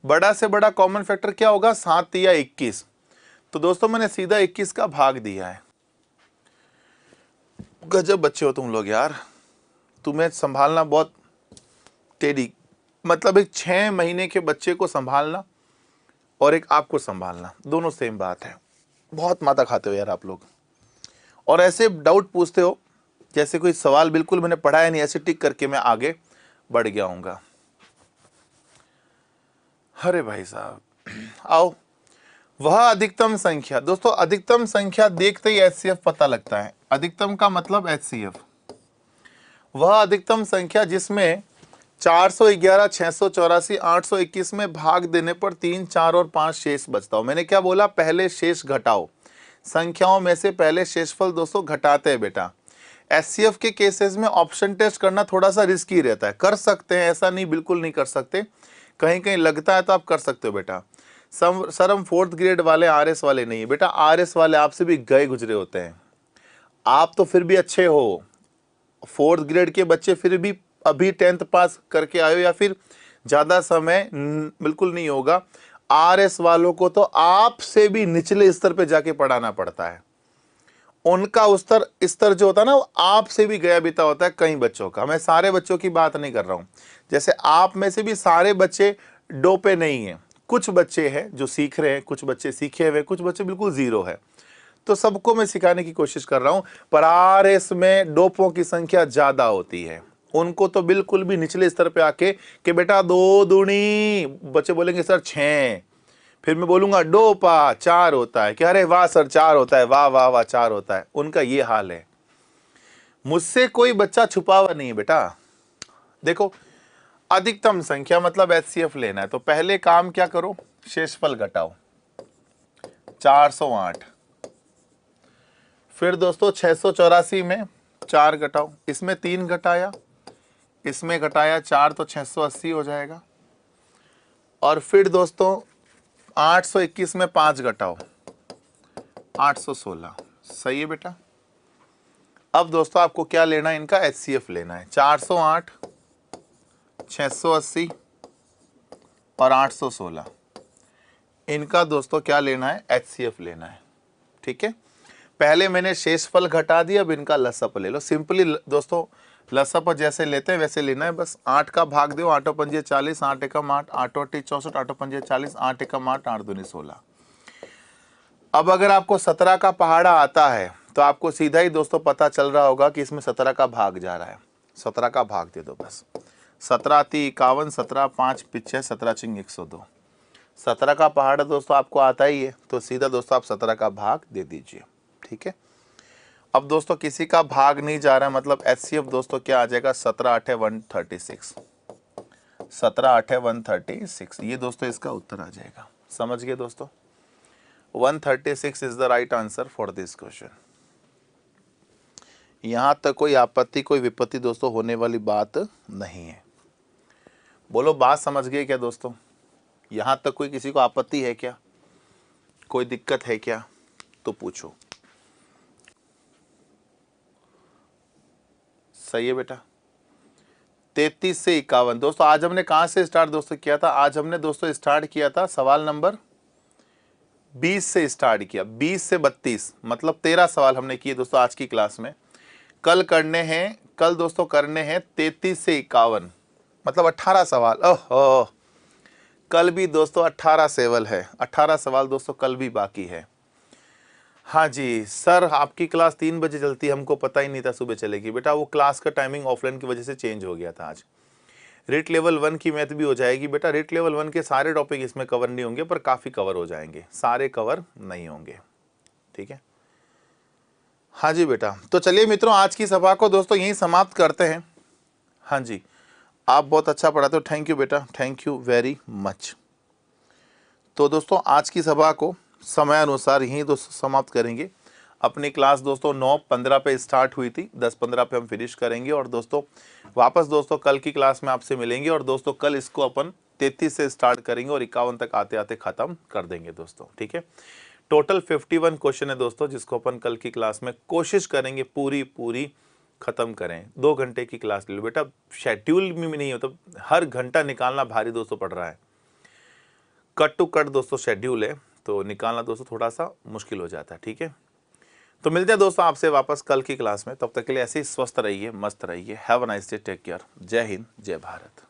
बड़ा से बड़ा कॉमन फैक्टर क्या होगा, 7 या 21। तो दोस्तों मैंने सीधा 21 का भाग दिया है। गजब बच्चे हो तुम लोग यार, तुम्हें संभालना बहुत टेढ़ी, मतलब एक 6 महीने के बच्चे को संभालना और एक आपको संभालना, दोनों सेम बात है। बहुत माथा खाते हो यार आप लोग, और ऐसे डाउट पूछते हो जैसे कोई सवाल बिल्कुल मैंने पढ़ाया नहीं, ऐसे टिक करके मैं आगे बढ़ गया हूँगा। अरे भाई साहब आओ, वह अधिकतम संख्या, दोस्तों अधिकतम संख्या देखते ही एचसीएफ पता लगता है। अधिकतम का मतलब एचसीएफ, वह अधिकतम संख्या जिसमें 411, 684, 821 में भाग देने पर 3, 4 और 5 शेष बचता हो। मैंने क्या बोला, पहले शेष घटाओ। संख्याओं में से पहले शेषफल दोस्तों घटाते हैं बेटा। एचसीएफ के केसेस में ऑप्शन टेस्ट करना थोड़ा सा रिस्की रहता है, कर सकते हैं, ऐसा नहीं बिल्कुल नहीं कर सकते, कहीं कहीं लगता है तो आप कर सकते हो बेटा। सर हम 4th ग्रेड वाले, आरएस वाले नहीं है बेटा। आरएस वाले आपसे भी गए गुजरे होते हैं, आप तो फिर भी अच्छे हो। 4th ग्रेड के बच्चे फिर भी अभी 10th पास करके आए हो या फिर ज़्यादा समय बिल्कुल नहीं होगा। आरएस वालों को तो आपसे भी निचले स्तर पे जाके पढ़ाना पड़ता है। उनका स्तर जो होता है ना, वो आपसे भी गया बीता होता है कई बच्चों का। मैं सारे बच्चों की बात नहीं कर रहा हूँ, जैसे आप में से भी सारे बच्चे डोपे नहीं हैं, कुछ बच्चे हैं जो सीख रहे हैं, कुछ बच्चे सीखे हुए, कुछ बच्चे बिल्कुल जीरो है। तो सबको मैं सिखाने की कोशिश कर रहा हूं, पर आरएस में डोपों की संख्या ज्यादा होती है। उनको तो बिल्कुल भी निचले स्तर पे आके कि बेटा 2 दूनी, बच्चे बोलेंगे सर 6, फिर मैं बोलूंगा डोपा 4 होता है, कि अरे वाह सर 4 होता है, वाह वाह वाह 4 होता है। उनका ये हाल है। मुझसे कोई बच्चा छुपा हुआ नहीं है बेटा। देखो, अधिकतम संख्या मतलब एचसीएफ लेना है, तो पहले काम क्या करो, शेषफल घटाओ। 408, फिर दोस्तों 684 में 4 घटाओ, इसमें 3 घटाया, इसमें घटाया 4, तो 680 हो जाएगा। और फिर दोस्तों 821 में 5 घटाओ, 816। सही है बेटा। अब दोस्तों आपको क्या लेना है, इनका एचसीएफ लेना है। 408, 680 और 816, इनका दोस्तों क्या लेना है, एचसीएफ लेना है। ठीक है, पहले मैंने शेषफल घटा दिया, अब इनका लसअप ले लो। सिंपली दोस्तों लसअप जैसे लेते हैं वैसे लेना है, बस 8 का भाग दो, 8 पंजे 40, 8 एकम 8, 8 8 64, 8 पंजे 40, 8 एकम 8, 8 दूनी 16। अब अगर आपको 17 का पहाड़ा आता है तो आपको सीधा ही दोस्तों पता चल रहा होगा कि इसमें 17 का भाग जा रहा है। 17 का भाग दे दो बस। 17 × 51, 17 5 पिछे 17 चिंग 102। 17 का पहाड़ा दोस्तों आपको आता ही है, तो सीधा दोस्तों आप 17 का भाग दे दीजिए। ठीक है, अब दोस्तों किसी का भाग नहीं जा रहा है, मतलब एचसीएफ दोस्तों क्या आ जाएगा, 17 8 136, 17 8 136, ये दोस्तों इसका उत्तर आ जाएगा। समझ गए दोस्तों, 136 is the right answer for this question. यहां तक कोई आपत्ति कोई विपत्ति दोस्तों होने वाली बात नहीं है। बोलो बात समझ गए क्या दोस्तों? यहां तक कोई किसी को आपत्ति है क्या, कोई दिक्कत है क्या, तो पूछो। सही है बेटा। 33 से 51 दोस्तों आज हमने कहां से स्टार्ट दोस्तों किया था? आज हमने दोस्तों स्टार्ट किया था सवाल नंबर 20 से स्टार्ट किया, 20 से 32, मतलब 13 सवाल हमने किए दोस्तों आज की क्लास में। कल करने हैं, कल दोस्तों करने हैं 33 से 51, मतलब 18 सवाल। ओह, कल भी दोस्तों 18 सवाल है, 18 सवाल दोस्तों कल भी बाकी है। हाँ जी सर, आपकी क्लास 3 बजे चलती है, हमको पता ही नहीं था सुबह चलेगी। बेटा वो क्लास का टाइमिंग ऑफलाइन की वजह से चेंज हो गया था। आज रेट लेवल 1 की मैथ भी हो जाएगी बेटा। रेट लेवल 1 के सारे टॉपिक इसमें कवर नहीं होंगे, पर काफ़ी कवर हो जाएंगे, सारे कवर नहीं होंगे। ठीक है, हाँ जी बेटा। तो चलिए मित्रों, आज की सभा को दोस्तों यहीं समाप्त करते हैं। हाँ जी, आप बहुत अच्छा पढ़ाते हो, थैंक यू बेटा, थैंक यू वेरी मच। तो दोस्तों आज की सभा को समय अनुसार यहीं दोस्तों समाप्त करेंगे। अपनी क्लास दोस्तों 9:15 पे स्टार्ट हुई थी, 10:15 पे हम फिनिश करेंगे। और दोस्तों वापस दोस्तों कल की क्लास में आपसे मिलेंगे। और दोस्तों कल इसको अपन 33 से स्टार्ट करेंगे और 51 तक आते आते ख़त्म कर देंगे दोस्तों। ठीक है, टोटल 51 क्वेश्चन है दोस्तों, जिसको अपन कल की क्लास में कोशिश करेंगे पूरी ख़त्म करें। 2 घंटे की क्लास ले लो बेटा, शेड्यूल में नहीं होता, हर घंटा निकालना भारी दोस्तों पड़ रहा है। कट टू कट दोस्तों शेड्यूल है, तो निकालना दोस्तों थोड़ा सा मुश्किल हो जाता है। ठीक है, तो मिलते हैं दोस्तों आपसे वापस कल की क्लास में। तब तक के लिए ऐसे ही स्वस्थ रहिए, मस्त रहिए। Have a nice day, take care. जय हिंद, जय भारत।